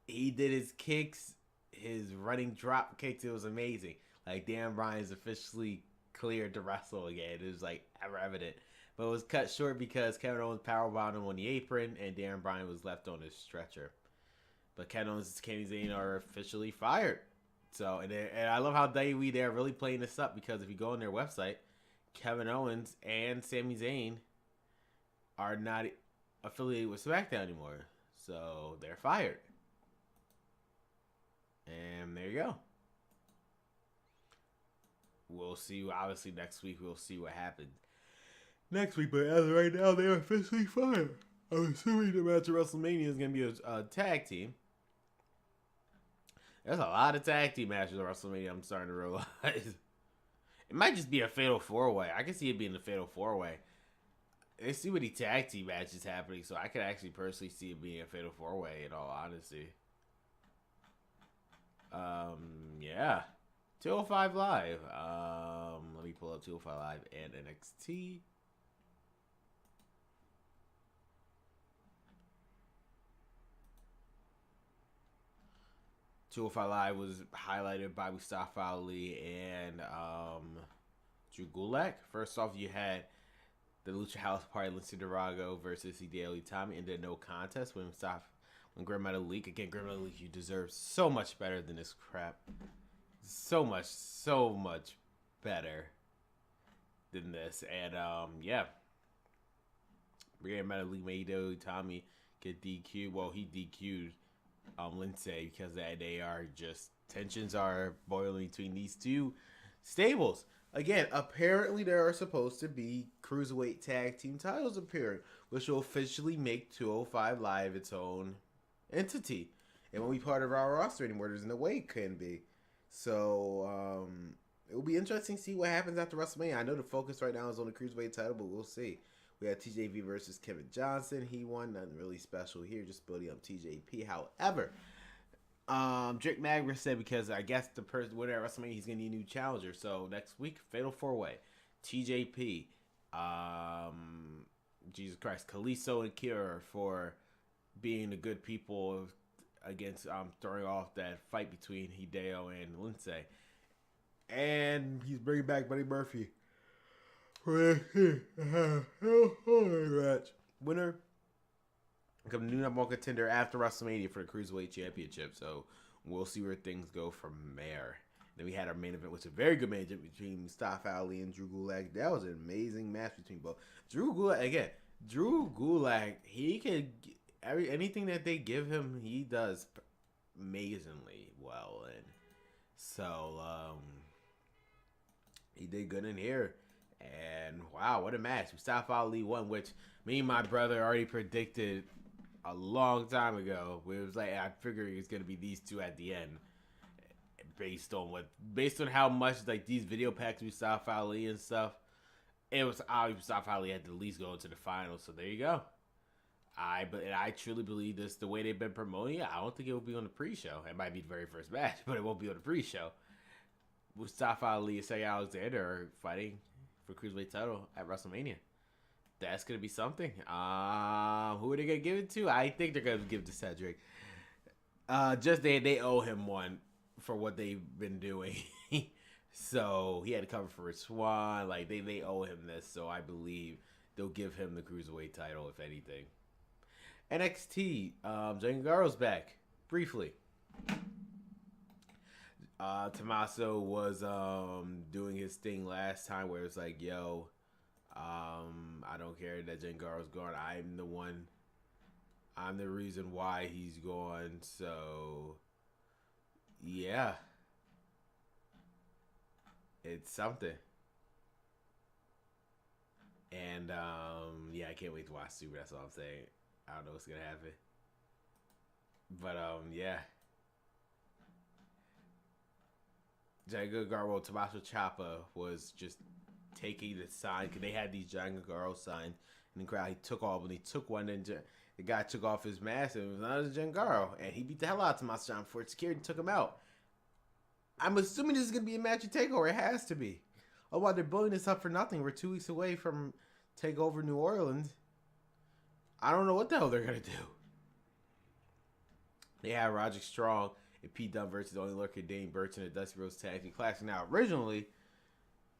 [SPEAKER 1] He did his kicks, his running drop kicks. It was amazing. Like, Daniel Bryan's officially cleared to wrestle again. It was like ever evident. But it was cut short because Kevin Owens powerbombed him on the apron and Daniel Bryan was left on his stretcher. But Kevin Owens and Sami Zayn are officially fired. So, and I love how they're really playing this up because if you go on their website, Kevin Owens and Sami Zayn are not affiliated with Smackdown anymore. So, they're fired. And there you go. We'll see. Obviously, next week we'll see what happens. Next week, but as of right now, they're officially fired. I'm assuming the match at WrestleMania is going to be a tag team. There's a lot of tag team matches at WrestleMania, I'm starting to realize. It might just be a Fatal 4-Way. I can see it being a Fatal 4-Way. There's too many tag team matches happening, so I could actually personally see it being a Fatal 4-Way, in all honesty. Yeah. 205 Live. Let me pull up 205 Live and NXT. Live was highlighted by Mustafa Ali and Drew Gulak. First off, you had the Lucha House Party, Lindsay Dorado versus Hideo Itami, and then no contest when Grand Metalik. Again, Grand Metalik, you deserve so much better than this crap. So much better than this. And yeah, Grand Metalik made Hideo Itami get DQ'd. Well, he DQ'd Lindsay because they are just tensions are boiling between these two stables. Again, apparently there are supposed to be cruiserweight tag team titles appearing, which will officially make 205 Live its own entity. It won't be part of our roster anymore. There's no way it can be. So it will be interesting to see what happens after WrestleMania. I know the focus right now is on the cruiserweight title, but we'll see. We had TJP versus Kevin Johnson. He won. Nothing really special here. Just building up TJP. However, Drake Magner said because I guess the person winner at WrestleMania, he's going to need a new challenger. So next week, Fatal 4-Way. TJP. Jesus Christ. Kalisto and Kira for being the good people against throwing off that fight between Hideo and Lindsay. And he's bringing back Buddy Murphy. Match. Winner become the new number one contender after WrestleMania for the Cruiserweight Championship. So we'll see where things go from there. Then we had our main event, which was a very good match between Mustafa Ali and Drew Gulak. That was an amazing match between both. Drew Gulak, he could anything that they give him, he does amazingly well, and so he did good in here. And wow, what a match! Mustafa Ali won, which me and my brother already predicted a long time ago. It was like I figured it was gonna be these two at the end, based on how much like these video packs with Mustafa Ali and stuff. It was obvious Mustafa Ali had to at least go into the finals. So there you go. I truly believe this. The way they've been promoting it, I don't think it will be on the pre-show. It might be the very first match, but it won't be on the pre-show. Mustafa Ali and Cedric Alexander are fighting for Cruiserweight title at WrestleMania. That's gonna be something. Who are they gonna give it to? I think they're gonna give it to Cedric. Just they owe him one for what they've been doing. So he had to cover for his Swan. Like they owe him this. So I believe they'll give him the Cruiserweight title if anything. NXT, Jangaro's back briefly. Tommaso was doing his thing last time where it's like, yo, I don't care that Jangaro's gone. I'm the reason why he's gone. So yeah, it's something. And yeah, I can't wait to watch Super. That's all I'm saying. I don't know what's gonna happen, but yeah. Jangaro Tommaso Ciampa was just taking the sign because they had these Jangaro signs in the crowd. He took off when he took one, and the guy took off his mask and it was not Jangaro, and he beat the hell out of Tommaso Ciampa before security took him out. I'm assuming this is gonna be a match of Takeover. It has to be. Otherwise, they're building this up for nothing. We're 2 weeks away from Takeover New Orleans. I don't know what the hell they're gonna do. They had Roderick Strong and Pete Dunne versus Only Lurker Dane Burch in a Dusty Rhodes Tag Team Classic. Now, originally,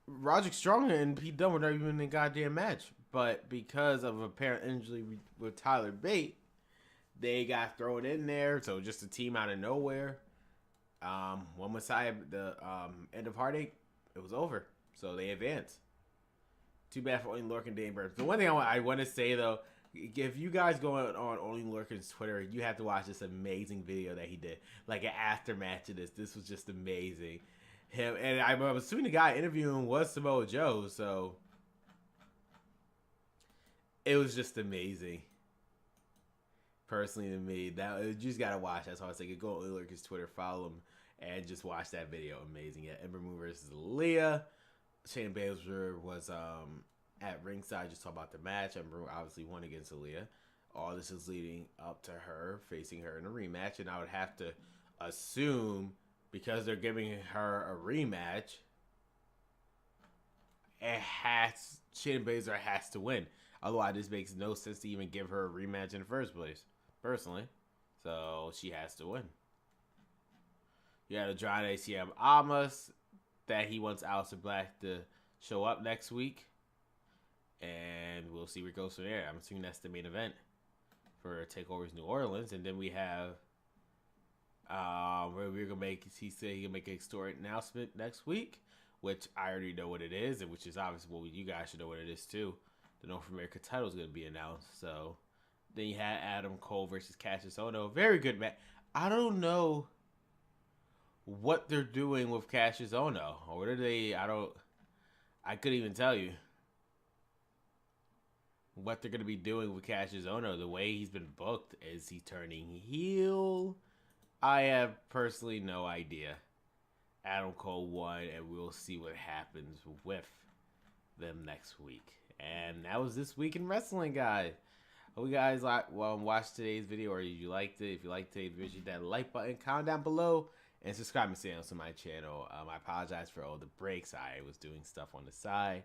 [SPEAKER 1] Roderick Strong and Pete Dunne were not even in a goddamn match, but because of apparent injury with Tyler Bate, they got thrown in there. So just a team out of nowhere. One Messiah, the end of Heartache, it was over. So they advanced. Too bad for Only Lurker and Dane Burch. The one thing I want to say though, if you guys go on Only Lurker's Twitter, you have to watch this amazing video that he did, like an aftermatch of this. This was just amazing. Him and I'm assuming the guy interviewing was Samoa Joe, so it was just amazing. Personally, to me, that you just gotta watch. That's all I say. Go on Only Lurker's Twitter, follow him, and just watch that video. Amazing. Yeah, Ember Moon versus Leah. Shayna Baszler was at ringside, just talk about the match. Ember obviously won against Aaliyah. All this is leading up to her facing her in a rematch, and I would have to assume because they're giving her a rematch, Shayna Baszler has to win. Otherwise, this makes no sense to even give her a rematch in the first place, personally. So she has to win. You had Andrade CM Almas that he wants Aleister Black to show up next week. And we'll see where it goes from there. I'm assuming that's the main event for Takeovers New Orleans. And then we have where we're gonna make. He said he's gonna make an historic announcement next week, which I already know what it is, and which is obviously what you guys should know what it is too. The North America title is gonna be announced. So then you had Adam Cole versus Cassius Ohno. Very good match. I don't know what they're doing with Cassius Ohno, or what are they? I couldn't even tell you what they're going to be doing with Cassius Ohno. The way he's been booked, is he turning heel? I have personally no idea. Adam Cole won, and we'll see what happens with them next week. And that was this week in wrestling, guys. Hope you guys watched today's video, or you liked it. If you liked today's video, hit that like button, comment down below, and subscribe to my channel. I apologize for all the breaks. I was doing stuff on the side.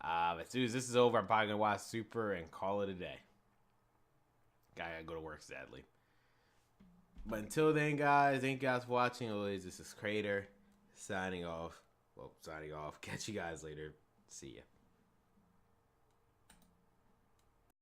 [SPEAKER 1] As soon as this is over, I'm probably going to watch Super and call it a day. Gotta go to work, sadly. But until then, guys, thank you guys for watching. Always, this is Crater signing off. Well, signing off. Catch you guys later. See ya.